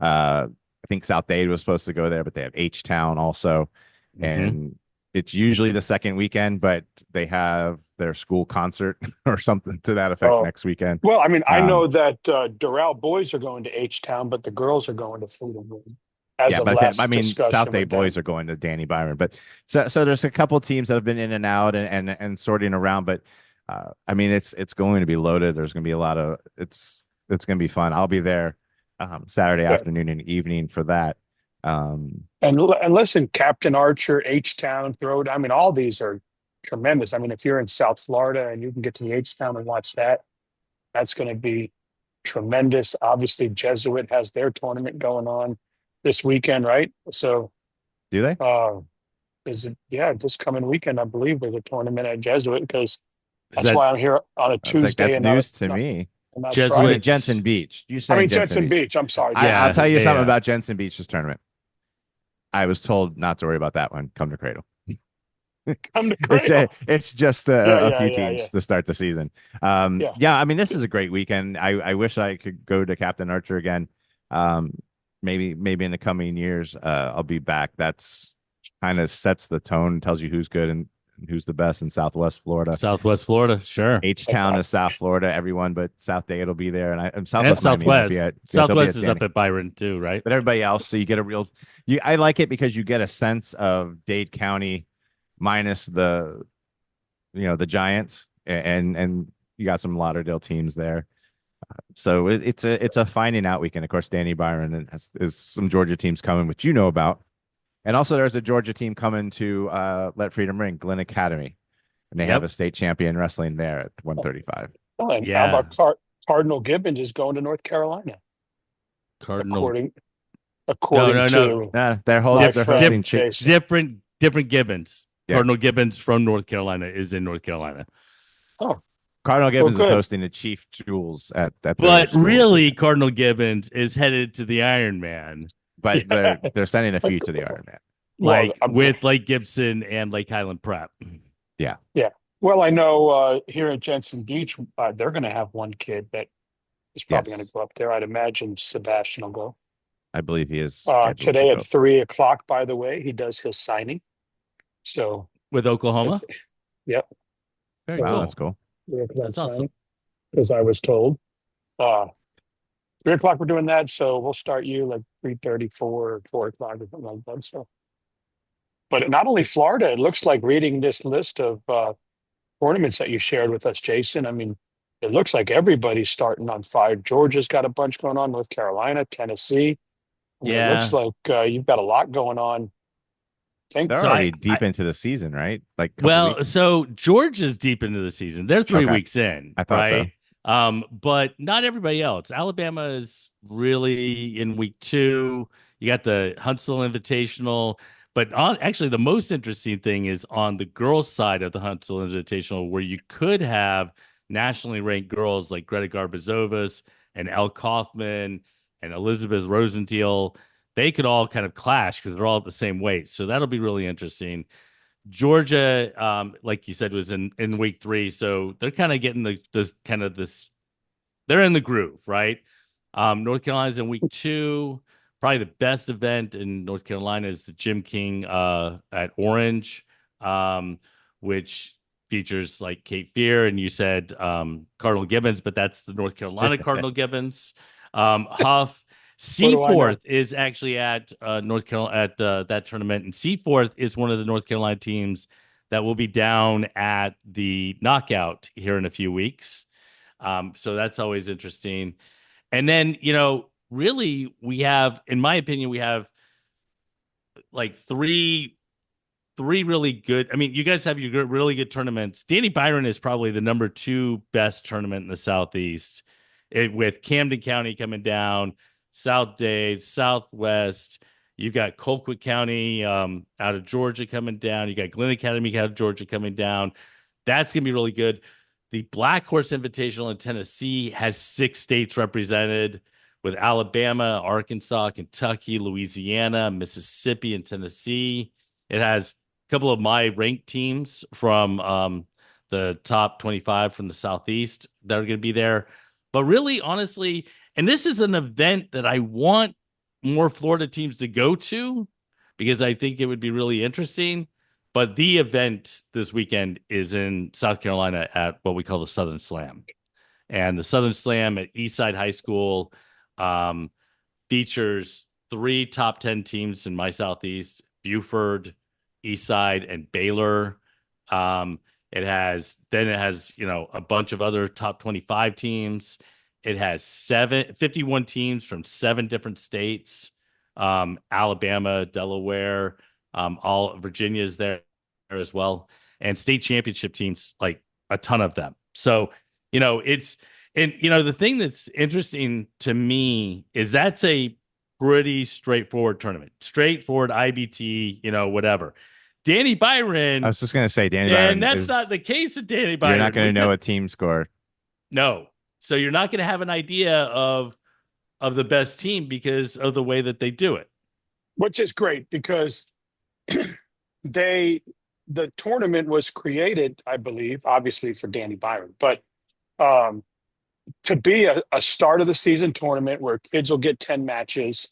I think South Dade was supposed to go there, but they have H Town also, Mm-hmm. and it's usually the second weekend, but they have their school concert or something to that effect Oh, next weekend. well, I mean, I know Um, that Doral boys are going to H Town, but the girls are going to Freedom Ring as yeah, of but I last mean, South discussion Dade with boys them. are going to Danny Byron, but so there's a couple teams that have been in and out and sorting around, but I mean, it's going to be loaded. There's going to be a lot of it's going to be fun. I'll be there Saturday Yeah. afternoon and evening for that. Um, And listen, Captain Archer, H Town, Throat. I mean, all these are tremendous. I mean, if you're in South Florida and you can get to the H Town and watch that, that's going to be tremendous. Obviously, Jesuit has their tournament going on this weekend, right? So, do they? uh, is it? Yeah, this coming weekend, I believe there's a tournament at Jesuit because Is that's that why I'm here on a It's like Tuesday that's and not news to me. not I mean, Friday. Jensen Jesuits? Beach. You're I saying mean, Jensen Jensen Beach. Beach. I'm sorry, I'll Jensen Yeah, tell you Beach. something yeah. about Jensen Beach's tournament. I was told not to worry about that one. Come to Cradle. Come to Cradle. It's just Yeah, a yeah, few yeah, yeah, teams to start the season. yeah. Yeah, I mean, this is a great weekend. I wish I could go to Captain Archer again. Um, maybe in the coming years, I'll be back. That's kind of sets the tone, tells you who's good and who's the best in Southwest Florida. Southwest Florida, sure. H I, Town I, is South Florida, everyone but South Dade will be there, and And Southwest Miami will be Southwest. at they'll be Southwest at is up Danny. at Byron too, right? But everybody else, so you get a real I like it because you get a sense of Dade County minus the Giants, and you got some Lauderdale teams there. So it's a finding out weekend. Of course, Danny Byron is some Georgia teams coming, which you know about. And also there's a Georgia team coming to Let Freedom Ring, Glen Academy. And they have Yep. a state champion wrestling there at 135. oh, and how Yeah. about Cardinal Gibbons is going to North Carolina, Cardinal. according No, according no, no. to Nah, my they're friend hosting Jason. Different Gibbons. yeah. Cardinal Gibbons from North Carolina is in North Carolina. Oh, Cardinal well, Gibbons is good. hosting the Chief Jewels at their But school. really, Cardinal Gibbons is headed to the Iron Man, But Yeah. they're sending a few to the Iron Man. Well, like with Lake Gibson and Lake Highland Prep. Yeah. yeah. Well, I know here at Jensen Beach, they're going to have one kid that is probably going to Yes. go up there. I'd imagine Sebastian will go. I believe he is scheduled to Today at go. 3 o'clock, by the way, he does his signing. So with it's, Oklahoma. yep. Very Wow, So that's cool. cool. 3 o'clock That's awesome. signing, because I was told. Uh, 3 o'clock we're doing that, so we'll start you like 3:34 or 4 o'clock or something like that. So, but not only Florida, it looks like reading this list of tournaments that you shared with us, Jason. I mean, it looks like everybody's starting on fire. Georgia's got a bunch going on, North Carolina, Tennessee. I mean, it looks Yeah. like you've got a lot going on. Think They're So already I deep into the season, right? Like a couple well, weeks. so Georgia's deep into the season. They're three Okay, weeks in, I thought so. right? But not everybody else. Alabama is really in week 2. You got the Huntsville Invitational, but actually the most interesting thing is on the girls' side of the Huntsville Invitational, where you could have nationally ranked girls like Greta Garbazovas and Elle Kaufman and Elizabeth Rosenthal. They could all kind of clash because they're all at the same weight. So that'll be really interesting. Georgia, like you said, was in week 3, so they're kind of getting this. They're in the groove, right? North Carolina's in week 2. Probably the best event in North Carolina is the Jim King at Orange, which features like Kate Fear, and you said Cardinal Gibbons, but that's the North Carolina Cardinal Gibbons. Huff. what do I know? Seaforth is actually at North Carolina at that tournament, and Seaforth is one of the North Carolina teams that will be down at the knockout here in a few weeks. So that's always interesting. And then, really, we have, in my opinion, we have like three really good. I mean, you guys have your really good tournaments. Danny Byron is probably the number 2 best tournament in the Southeast, with Camden County coming down, South Dade, Southwest. You've got Colquitt County out of Georgia coming down. You got Glenn Academy out of Georgia coming down. That's going to be really good. The Black Horse Invitational in Tennessee has 6 states represented, with Alabama, Arkansas, Kentucky, Louisiana, Mississippi, and Tennessee. It has a couple of my ranked teams from the top 25 from the Southeast that are going to be there. But really, honestly, and this is an event that I want more Florida teams to go to because I think it would be really interesting. But the event this weekend is in South Carolina at what we call the Southern Slam. And the Southern Slam at Eastside High School um, features 3 top 10 teams in my Southeast: Buford, Eastside, and Baylor. It has a bunch of other top 25 teams. It has 51 teams from 7 different states. Alabama, Delaware, all Virginia's there as well, and state championship teams, like a ton of them. So, the thing that's interesting to me is that's a pretty straightforward tournament, straightforward IBT, whatever. Danny I Byron, was just gonna say Danny and Byron that's not is. the case of Danny You're not Byron. gonna know a team score. No. So you're not going to have an idea of the best team because of the way that they do it. Which is great because they the tournament was created, I believe, obviously for Danny Byron, but um, to be a start of the season tournament where kids will get 10 matches,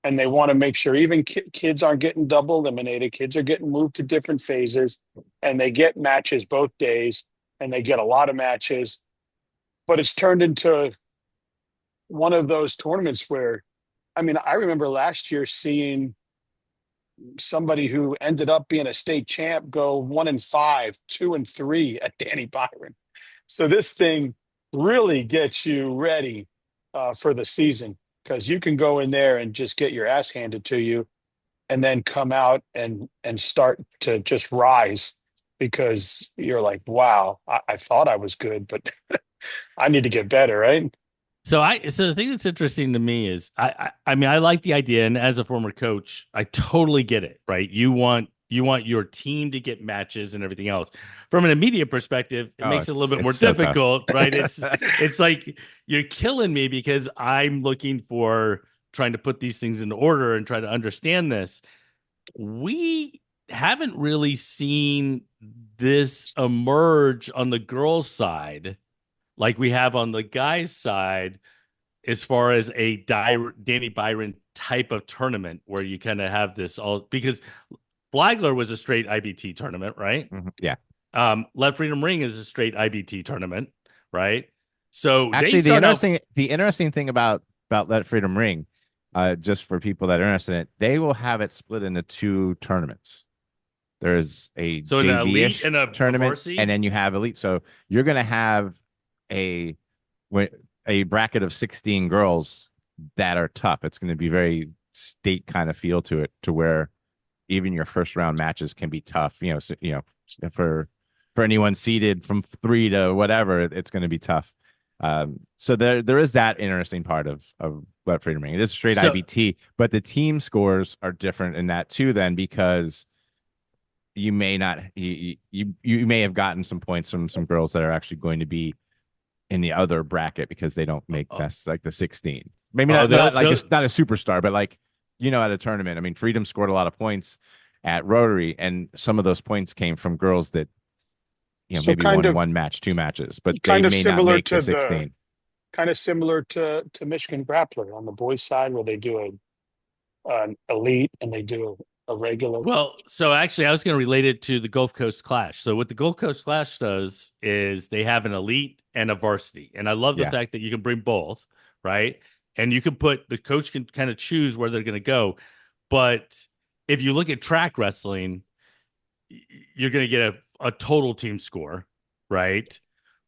and they want to make sure even kids aren't getting double eliminated. Kids are getting moved to different phases, and they get matches both days, and they get a lot of matches. But it's turned into one of those tournaments where, I mean, I remember last year seeing somebody who ended up being a state champ go 1-5, 2-3 at Danny Byron. So this thing really gets you ready for the season, because you can go in there and just get your ass handed to you, and then come out and start to just rise, because you're like, wow, I thought I was good, but I need to get better, right? So the thing that's interesting to me is I mean, I like the idea, and as a former coach, I totally get it, right? You want your team to get matches and everything else. From an immediate perspective, it Oh, makes it a little bit more it's so tough. difficult, right? It's like you're killing me because I'm looking for trying to put these things into order and try to understand this. We haven't really seen this emerge on the girls' side like we have on the guys' side as far as a Danny Byron type of tournament where you kind of have this all because Flagler was a straight IBT tournament, right? Yeah. Let Freedom Ring is a straight IBT tournament, right? So they Actually, start out. the interesting thing about Let Freedom Ring, just for people that are interested in it, they will have it split into two tournaments. There's a So an elite JV-ish and a tournament, and varsity. then you have elite. So you're going to have a a bracket of 16 girls that are tough. It's going to be very state kind of feel to it, to where even your first round matches can be tough. For anyone seeded from 3 to whatever, it's going to be tough. So there is that interesting part of Let Freedom Ring. It is straight So IBT, but the team scores are different in that too. Then because you may not you may have gotten some points from some girls that are actually going to be in the other bracket because they don't make that's like the 16. Maybe oh, not like they'll it's not a superstar, but like at a tournament. I mean, Freedom scored a lot of points at Rotary, and some of those points came from girls that So maybe won one match, 2 matches, but they kind of may not similar make the to the 16. kind of similar to Michigan Grappler on the boys' side, where they do an elite and they do a regular. Well, so actually, I was going to relate it to the Gulf Coast Clash. So, what the Gulf Coast Clash does is they have an elite and a varsity. And I love the Yeah. fact that you can bring both, right? And you can the coach can kind of choose where they're going to go. But if you look at track wrestling, you're going to get a total team score, right?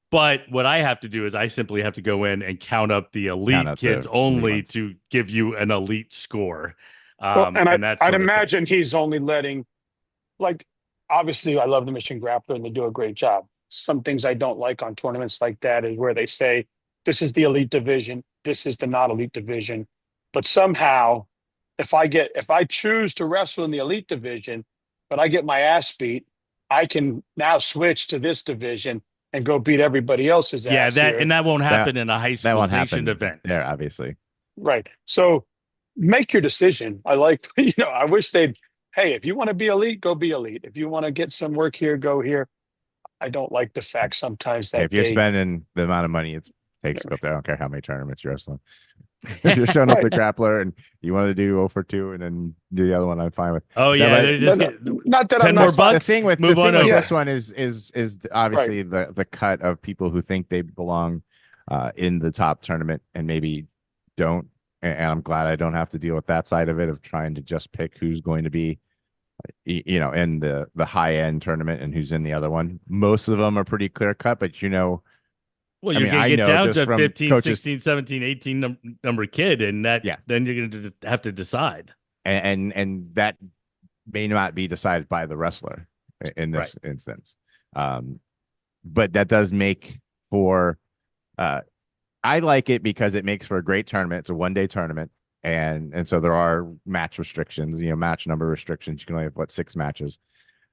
But what I have to do is I simply have to go in and count up the Count elite up kids the elite only ones. to give you an elite score, Well, and and that I'd sort of thing. imagine he's only letting, like, obviously I love the Michigan Grappler and they do a great job. Some things I don't like on tournaments like that is where they say this is the elite division, this is the not elite division, but somehow if I choose to wrestle in the elite division, but I get my ass beat, I can now switch to this division and go beat everybody else's Yeah, ass here. that won't That happen in a high that school won't sanctioned happen event. there, obviously. Right. So make your decision. I like, I wish they'd, hey, if you want to be elite, go be elite. If you want to get some work here, go here. I don't like the fact sometimes Hey, that if you're spending the amount of money it takes to go up there, I don't care how many tournaments you're wrestling. If you're showing up right. the grappler and you want to do 0 for 2 and then do the other one, I'm fine with. Oh That, yeah, but they're No, just no, get not that I'm 10 not more fine. the bucks, thing with move on over. this one is Right. obviously the cut of people who think they belong in the top tournament and maybe don't. And I'm glad I don't have to deal with that side of it of trying to just pick who's going to be in the high end tournament and who's in the other one. Most of them are pretty clear cut, but Well, I you're mean, going to I get know down just to from 15, coaches, 16, 17, 18 number kid, and yeah, then you're going to have to decide. and that may not be decided by the wrestler in Right. this instance. Um, but that does make for I like it because it makes for a great tournament. It's a 1 day tournament, and so there are match restrictions, match number restrictions. You can only have 6 matches.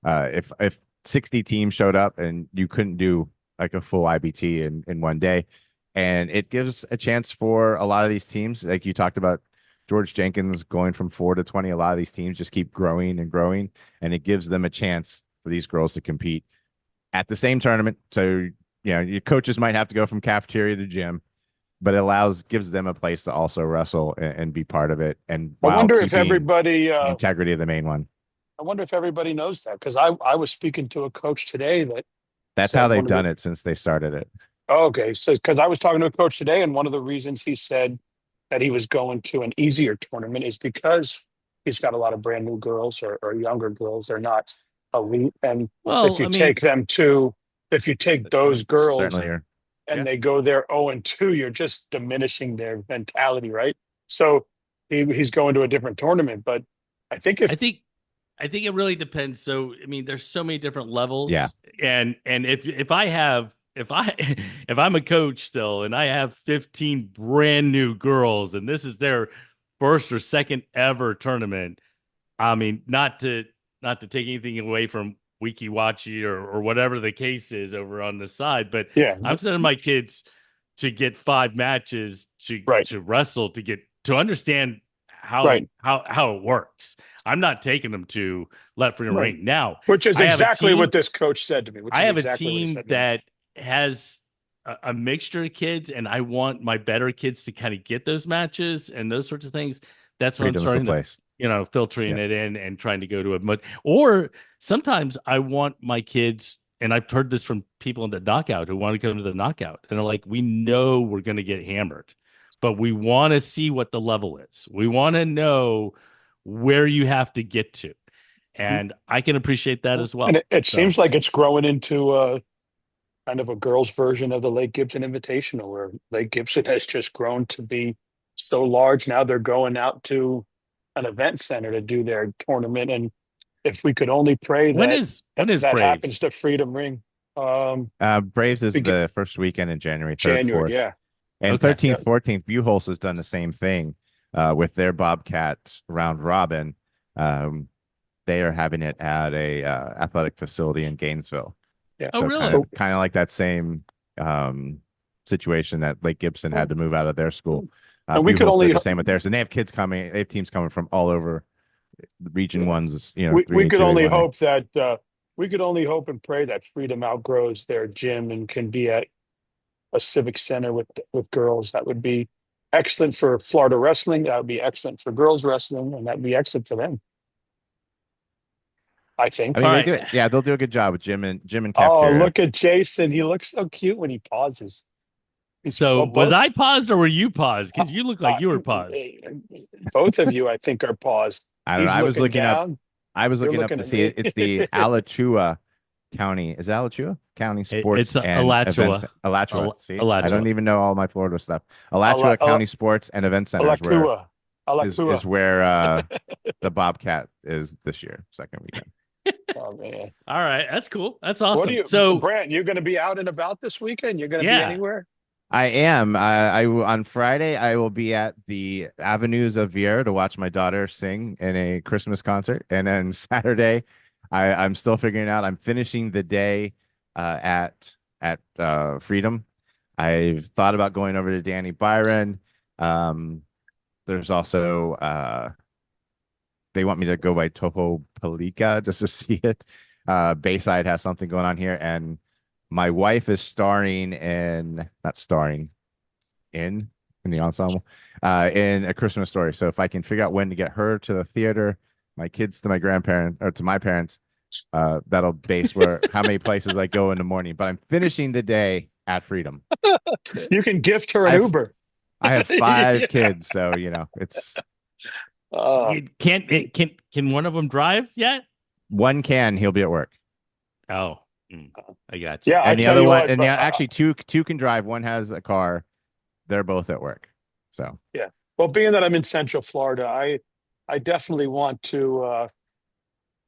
If 60 teams showed up and you couldn't do like a full IBT in 1 day, and it gives a chance for a lot of these teams, like you talked about George Jenkins going from 4 to 20. A lot of these teams just keep growing and growing, and it gives them a chance for these girls to compete at the same tournament. So your coaches might have to go from cafeteria to gym, but it gives them a place to also wrestle and be part of it, and I while wonder if keeping everybody, the integrity of the main one. I wonder if everybody knows that because I was speaking to a coach today that That's how said they've one of done the, it since they started it. oh, okay. So, because I was talking to a coach today, and one of the reasons he said that he was going to an easier tournament is because he's got a lot of brand new girls or younger girls. They're not elite. And if Well, you I mean, take them to, if you take those girls Certainly are. and Yeah. they go there 0-2, you're just diminishing their mentality, right? So he's going to a different tournament. But I think I if, think I think it really depends. So, I mean, there's so many different Yeah. levels, and if I have if I if I'm a coach still and I have 15 brand new girls and this is their first or second ever tournament, I mean, not to take anything away from Wiki Wachi or whatever the case is over on the side, but yeah, I'm sending my kids to get 5 matches right, to wrestle to understand right, how it works. I'm not taking them to Let Freedom right. Ring. Now, Which is I have a exactly what team this coach said to me, which I is have a exactly what he team said to me. that has a mixture of kids, and I want my better kids to kind of get those matches and those sorts of things. That's when I'm Freedom's the starting to, place. filtering Yeah. it in and trying to go to a much. Or sometimes I want my kids, and I've heard this from people in the knockout who want to go to the knockout, and they're like, we know we're going to get hammered, but we want to see what the level is. We want to know where you have to get to, and I can appreciate that as And well. it So. seems like it's growing into kind of a girls' version of the Lake Gibson Invitational, where Lake Gibson has just grown to be so large. Now they're going out to an event center to do their tournament. And if we could only pray that When is that happens Braves? to Freedom Ring, Braves is begin the first weekend in January, 3rd, January. 4th. Yeah. And Okay. 13th, 14th, Buchholz has done the same thing with their Bobcat round robin. Um, they are having it at a athletic facility in Gainesville. Yeah. Oh, So really? kind of like that same situation that Lake Gibson had to move out of their school. And we could Buchholz only did the same with theirs, and they have kids coming. They have teams coming from all over. Region one's, we 3A, could 2A, only 1A. hope that we could only hope and pray that Freedom outgrows their gym and can be at a civic center with girls. That would be excellent for Florida wrestling. That would be excellent for girls wrestling, and that'd be excellent for them, I I think. mean, All they right. do it. Yeah, they'll do a good job with gym and Oh, cafeteria. look at Jason. He looks so cute when he pauses. He's So well, was both I paused or were you paused? uh, Because you look uh, like you were paused. both of you, I think, are paused. I don't know. He's looking down. I was You're looking up looking to at see it. me. It's the Alachua County. Is it Alachua County It's Sports and Events? Alachua. Alachua. See, I don't Alachua. even know all my Florida stuff. Ala, Alachua ala, County Sports and Event Center Alakua. is Alakua. where the Bobcat is this year, second weekend. Oh man. All right. That's cool. That's What do awesome. you, So, Brant? You're going to be out and about this weekend? You're going to be yeah. anywhere? I am. On Friday I will be at the Avenues of Vieira to watch my daughter sing in a Christmas concert, and then Saturday, I'm still figuring out. I'm finishing the day at Freedom. I've thought about going over to Danny Byron. There's also they want me to go by Toho Palika just to see it. Bayside has something going on here, and my wife is not starring in the ensemble, in A Christmas Story. So if I can figure out when to get her to the theater, my kids to my grandparents or to my parents, that'll base where how many places I go in the morning. But I'm finishing the day at Freedom. You can gift her I an have Uber. I have 5 Yeah. kids, so it's You can one of them drive yet? one he'll be at work. Oh, I got you. Yeah, I And the tell other you one, what, and but, actually two can drive. One has a car. They're both at work. So yeah. Well, being that I'm in Central Florida, I definitely want to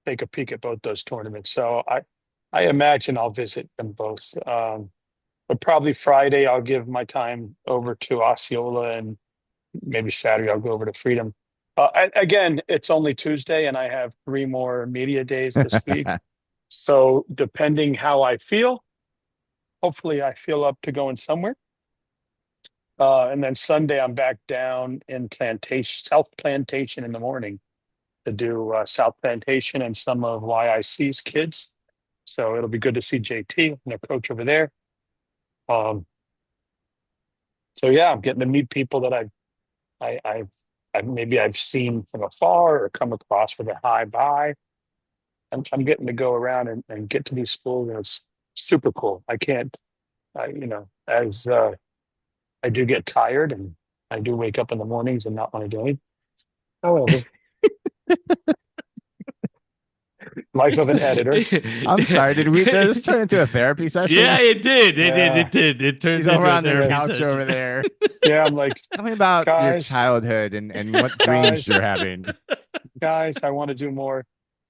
take a peek at both those tournaments. So I imagine I'll visit them both. But probably Friday I'll give my time over to Osceola, and maybe Saturday I'll go over to Freedom. Again, it's only Tuesday, and I have 3 more media days this week. So depending how I feel, hopefully I feel up to going somewhere. And then Sunday I'm back down in South Plantation in the morning to do South Plantation and some of YIC's kids. So it'll be good to see JT and their coach over there. So yeah, I'm getting to meet people that I've seen from afar or come across with a hi bye. I'm getting to go around and get to these schools, and it's super cool. I can't, as I do get tired, and I do wake up in the mornings and not want to do anything. However, life of an editor. I'm sorry. Did this turn into a therapy session? Yeah, it did. Yeah. It did. It turned He's into over a on the therapy couch session. over there. Yeah, I'm like, Tell me about your Guys. childhood and what dreams Guys. you're having. guys, I want to do more.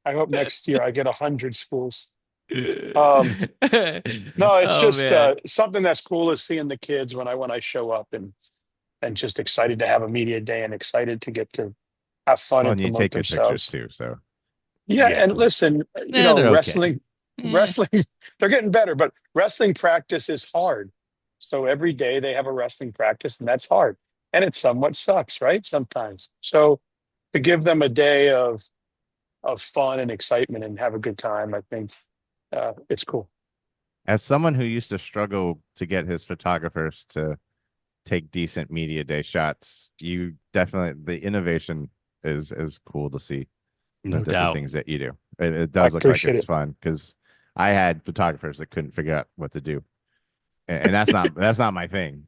I hope next year I get 100 schools. No, No, it's just man. something that's cool is seeing the kids when I show up, and just excited to have a media day and excited to get to have fun Well, and and you promote take good pictures themselves. too. So Yeah, Yeah. and listen, They're okay. wrestling, Eh. wrestling, they're getting better, but wrestling practice is hard. So every day they have a wrestling practice, and that's hard. And it somewhat sucks, right? Sometimes. So to give them a day of fun and excitement and have a good time, I think it's cool. as someone who used to struggle to get his photographers to take decent media day shots, you definitely the innovation is cool to see No with different doubt. things that you do. It I does look like appreciate it's it. fun because I had photographers that couldn't figure out what to do, and that's not my thing.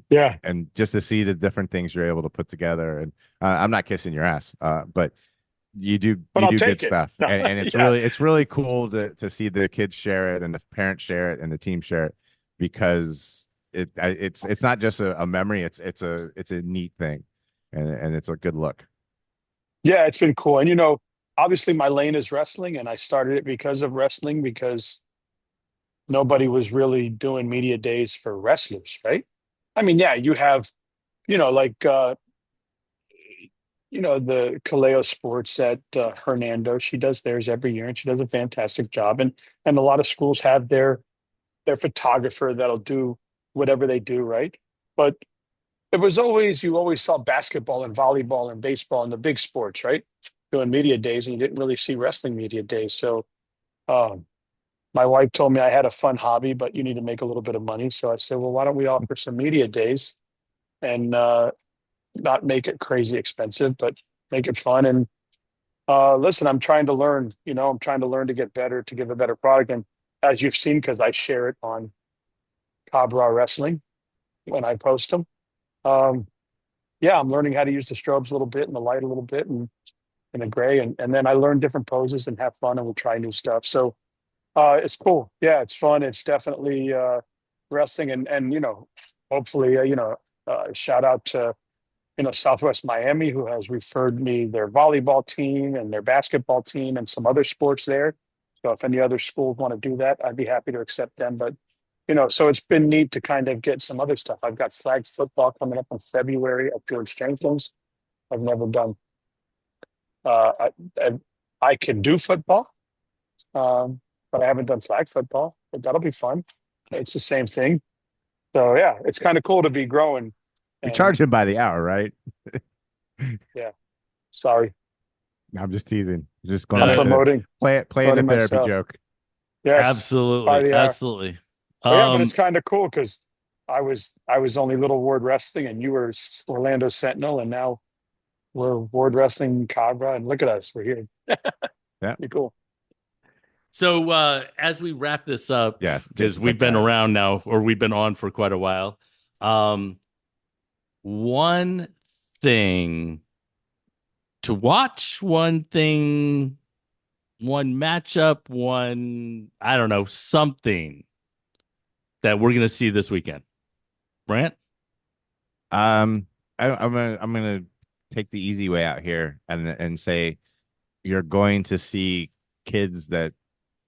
Yeah, And just to see the different things you're able to put together, and I'm not kissing your ass, but but you I'll do good take it. stuff, No, and yeah, it's really cool to see the kids share it and the parents share it and the team share it because it's not just a memory, it's a neat thing, and it's a good look. yeah, it's been cool. And obviously my lane is wrestling, and I started it because of wrestling because nobody was really doing media days for wrestlers, right? I mean, yeah, you have, like the Kaleo Sports at Hernando. She does theirs every year, and she does a fantastic job. And a lot of schools have their photographer that'll do whatever they do, right? But it was always you always saw basketball and volleyball and baseball and the big sports, right? Doing media days, and you didn't really see wrestling media days. So um, my wife told me I had a fun hobby, but you need to make a little bit of money. So I said, well, why don't we offer some media days and not make it crazy expensive, but make it fun. And listen, I'm trying to learn. I'm trying to learn to get better, to give a better product. And as you've seen, because I share it on Cabra Wrestling when I post them. Um, yeah, I'm learning how to use the strobes a little bit and the light a little bit and the gray. And then I learn different poses and have fun and we'll try new stuff. So it's cool. Yeah, it's fun. It's definitely wrestling and hopefully, shout out to, Southwest Miami, who has referred me their volleyball team and their basketball team and some other sports there. So if any other schools want to do that, I'd be happy to accept them. But so it's been neat to kind of get some other stuff. I've got flag football coming up in February at George Jenkins. I've never done. Uh, I, I, I can do football, um, but I haven't done flag football. But that'll be fun. It's the same thing. So yeah, it's kind of cool to be growing. You And charge him by the hour, right? yeah, sorry, I'm just teasing. Just going I'm No, back to promoting playing the promoting therapy myself. joke. Yes, by absolutely, the hour. absolutely. But yeah, but Um, it's kind of cool because I was only Little Ward Wrestling, and you were Orlando Sentinel, and now we're Ward Wrestling Cabra, and look at us, we're here. Yeah. Pretty cool. so as we wrap this up, Yes. because Jason's like we've been that. around now, or we've been on for quite a while. Um, one thing to watch, one thing, one matchup, one, I don't know, something that we're gonna see this weekend. Brant? Um, I'm gonna take the easy way out here and say you're going to see kids that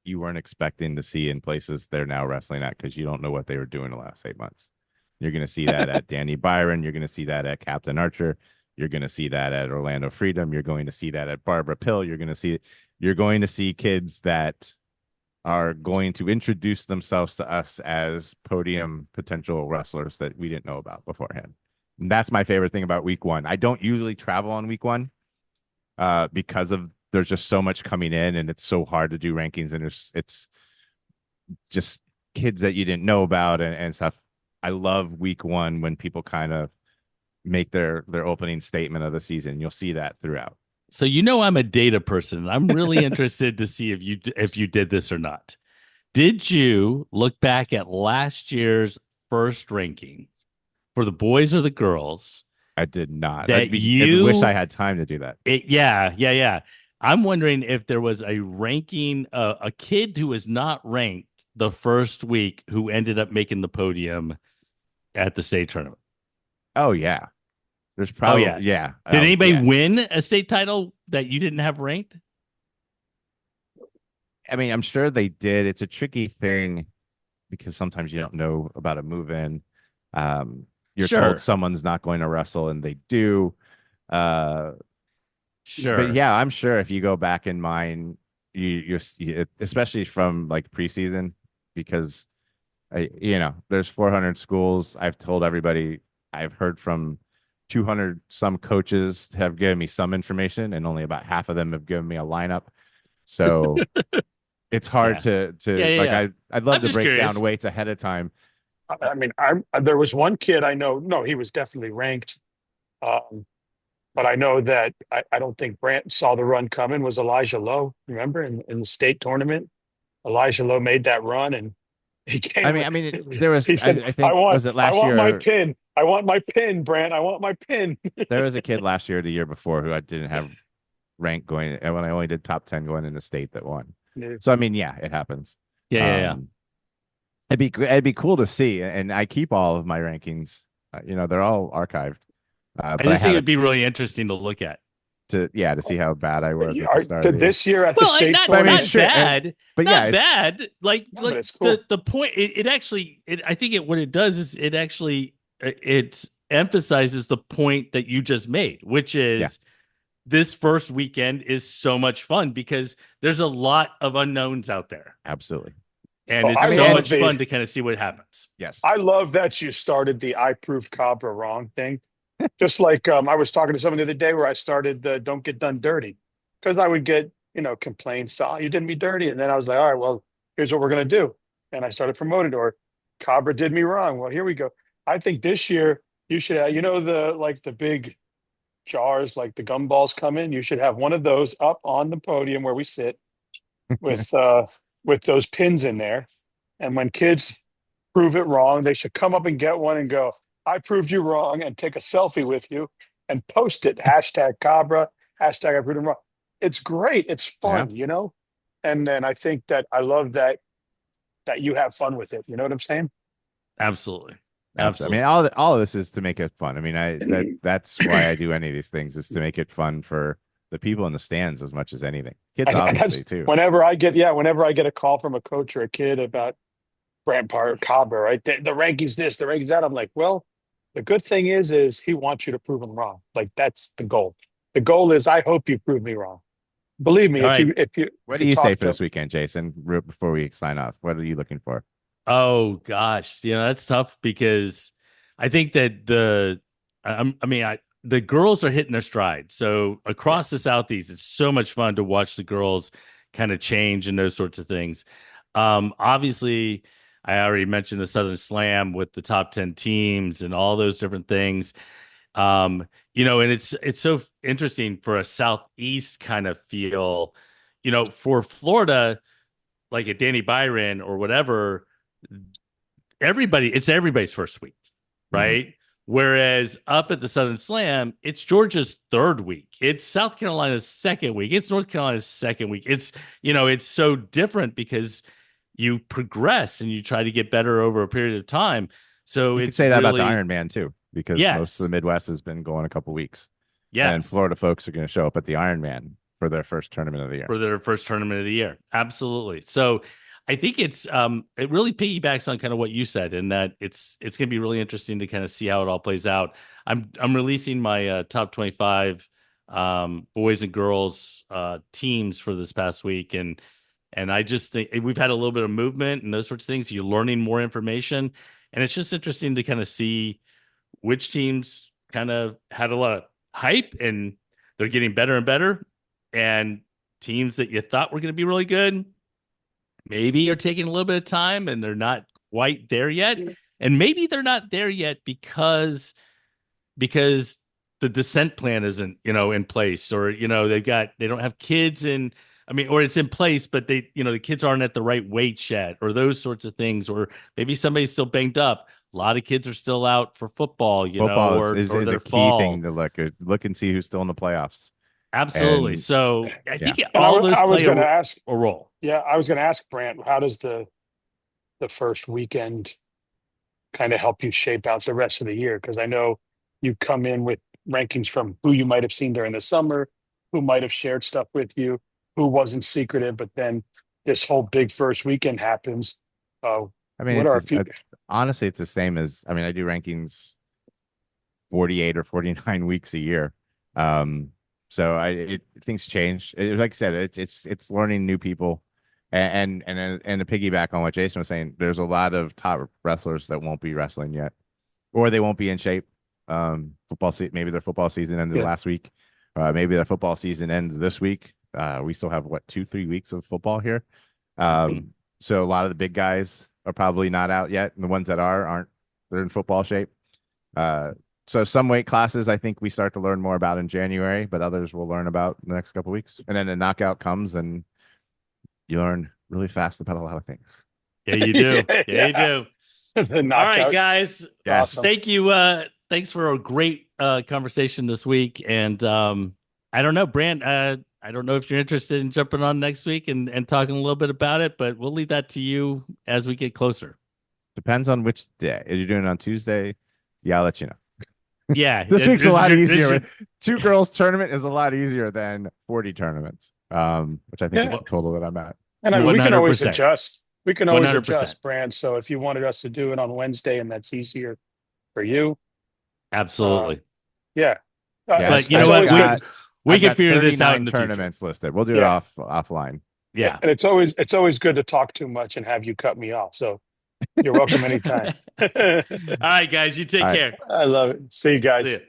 you weren't expecting to see in places they're now wrestling at because you don't know what they were doing the last 8 months. You're going to see that at Danny Byron. You're going to see that at Captain Archer. You're going to see that at Orlando Freedom. You're going to see that at Barbara Pill. You're going to see kids that are going to introduce themselves to us as podium potential wrestlers that we didn't know about beforehand. And that's my favorite thing about week one. I don't usually travel on week one because of there's just so much coming in and it's so hard to do rankings and it's just kids that you didn't know about and stuff. I love week one when people kind of make their opening statement of the season. You'll see that throughout. So I'm a data person. I'm really interested to see if you did this or not. Did you look back at last year's first ranking for the boys or the girls I did not. that I'd wish I you had time to do that. yeah. I'm wondering if there was a ranking a kid who was not ranked the first week who ended up making the podium at the state tournament. Oh yeah. There's Oh yeah. probably yeah. Did Oh anybody yeah. win a state title that you didn't have ranked? I mean, I'm sure they did. It's a tricky thing because sometimes you don't know about a move in. Um, you're told Sure. someone's not going to wrestle and they do. Uh, but Sure. yeah, I'm sure if you go back in mine, especially from like preseason, because there's 400 schools. I've told everybody. I've heard from 200 some coaches have given me some information, and only about half of them have given me a lineup. So it's hard Yeah. Yeah, to yeah, like yeah. I'd love I'm to just break down curious. weights ahead of time. I mean, there was one kid I know. No, he was definitely ranked. Um, but I know that I don't think Brant saw the run coming. Was Elijah Lowe? Remember in the state tournament, Elijah Lowe made that run and he came. There was He said, I think was it I last want my year? pin. I want my pin, Brant. I want my pin." There was a kid last year, or the year before, who I didn't have rank going, and when I only did top 10 going into state that won. Yeah. So I mean, yeah, it happens. Yeah, yeah, yeah. Um, it'd be cool to see, and I keep all of my rankings. They're all archived. I But I just think it'd haven't be really interesting to look at. to see how bad I was at the Are, start to of the year. this year at the Well, state But I mean, tournament. not sure, bad, but yeah, not bad. Like No, but it's the cool. the point. It actually, I think what it does is it actually it emphasizes the point that you just made, which Yeah, is this first weekend is so much fun because there's a lot of unknowns out there, absolutely. and Well, it's I mean, so love much the fun to kind of see what happens. Yes. I love that you started the "I proved Cabra wrong" thing. Just like I was talking to someone the other day where I started the "Don't get done dirty" because I would get complaints. "Oh, you did me dirty," and then I was like, "All right, well, here's what we're gonna do," and I started promoting. Or Cabra did me wrong. Well, here we go. I think this year you should have, the big jars, like the gumballs come in. You should have one of those up on the podium where we sit with those pins in there. And when kids prove it wrong, they should come up and get one and go, "I proved you wrong," and take a selfie with you and post it. Hashtag Cabra, hashtag I proved him wrong. It's great. It's Yeah, fun. And then I think that I love that you have fun with it. You know what I'm saying? Absolutely, absolutely. I mean, absolutely. all of this is to make it fun. I mean, that's why I do any of these things, is to make it fun for the people in the stands as much as anything. Kids, That's obviously, too. whenever I get a call from a coach or a kid about Brant Cabra, right? The rankings this, the rankings that. I'm like, well, the good thing is he wants you to prove him wrong. Like that's the goal. The goal is I hope you prove me wrong. Believe me, All right. What if do you you say talk for to this weekend, Jason? Before we sign off, what are you looking for? Oh gosh, that's tough because I think that the girls are hitting their stride. So across the Yes. Southeast, it's so much fun to watch the girls kind of change and those sorts of things. Obviously, I already mentioned the Southern Slam with the top 10 teams and all those different things. And it's so interesting for a Southeast kind of feel, for Florida, like a Danny Byron or whatever, it's everybody's first week, Mhm. right? Whereas up at the Southern Slam, it's Georgia's third week. It's South Carolina's second week. It's North Carolina's second week. It's so different because you progress and you try to get better over a period of time. So You could it's say that about the really, Iron Man too, because most of the yes, Midwest has been going a couple weeks, and yes, Florida folks are going to show up at the Iron Man for their first tournament of the year. for their first tournament of the year. Absolutely. So I think it really piggybacks on kind of what you said, in that it's going to be really interesting to kind of see how it all plays out. I'm releasing my top 25 boys and girls teams for this past week, and I just think we've had a little bit of movement and those sorts of things. You're learning more information, and it's just interesting to kind of see which teams kind of had a lot of hype and they're getting better and better, and teams that you thought were going to be really good maybe are taking a little bit of time and they're not quite there yet. And maybe they're not there yet because the descent plan isn't, in place, or, they don't have kids in, or it's in place, but the kids aren't at the right weight yet, or those sorts of things, or maybe somebody's still banged up. A lot of kids are still out for football, Football or is a their key thing fall. to look and see who's still in the playoffs. Absolutely. And So I yeah, think and all those I was play going to ask, a role. yeah, I was going to ask Brant, how does the first weekend kind of help you shape out the rest of the year? Because I know you come in with rankings from who you might have seen during the summer, who might have shared stuff with you, who wasn't secretive, but then this whole big first weekend happens. Uh, I mean, what are a few? honestly, it's the same as, I do rankings 48 or 49 weeks a year. So things change. Like I said, it's learning new people, and to piggyback on what Jason was saying, there's a lot of top wrestlers that won't be wrestling yet, or they won't be in shape. Maybe their football season ended Yeah, last week. Maybe their football season ends this week. We still have what, 2-3 weeks of football here. So a lot of the big guys are probably not out yet, and the ones that aren't. They're in football shape. Uh, so some weight classes I think we start to learn more about in January, but others we'll learn about in the next couple of weeks. And then the knockout comes, and you learn really fast about a lot of things. Yeah, you do. Yeah, Yeah, you yeah. do. The All right, knockout. guys. Yes. Awesome. Thank you. Thanks for a great conversation this week. And I don't know, Brant, I don't know if you're interested in jumping on next week and talking a little bit about it, but we'll leave that to you as we get closer. Depends on which day. If you're doing it on Tuesday, yeah, I'll let you know. Yeah. This week's a lot easier. Your... Two girls tournament is a lot easier than 40 tournaments, which I think is the total that I'm at. And I mean, we can always 100%. adjust. We can always 100%. adjust, Brand. So if you wanted us to do it on Wednesday and that's easier for you, Absolutely. yeah. But you know what? We can figure this out in the tournaments future. listed. We'll do it offline. Yeah. And it's always good to talk too much and have you cut me off. So you're welcome anytime. All right, guys. You take care. I love it. See you guys. See ya.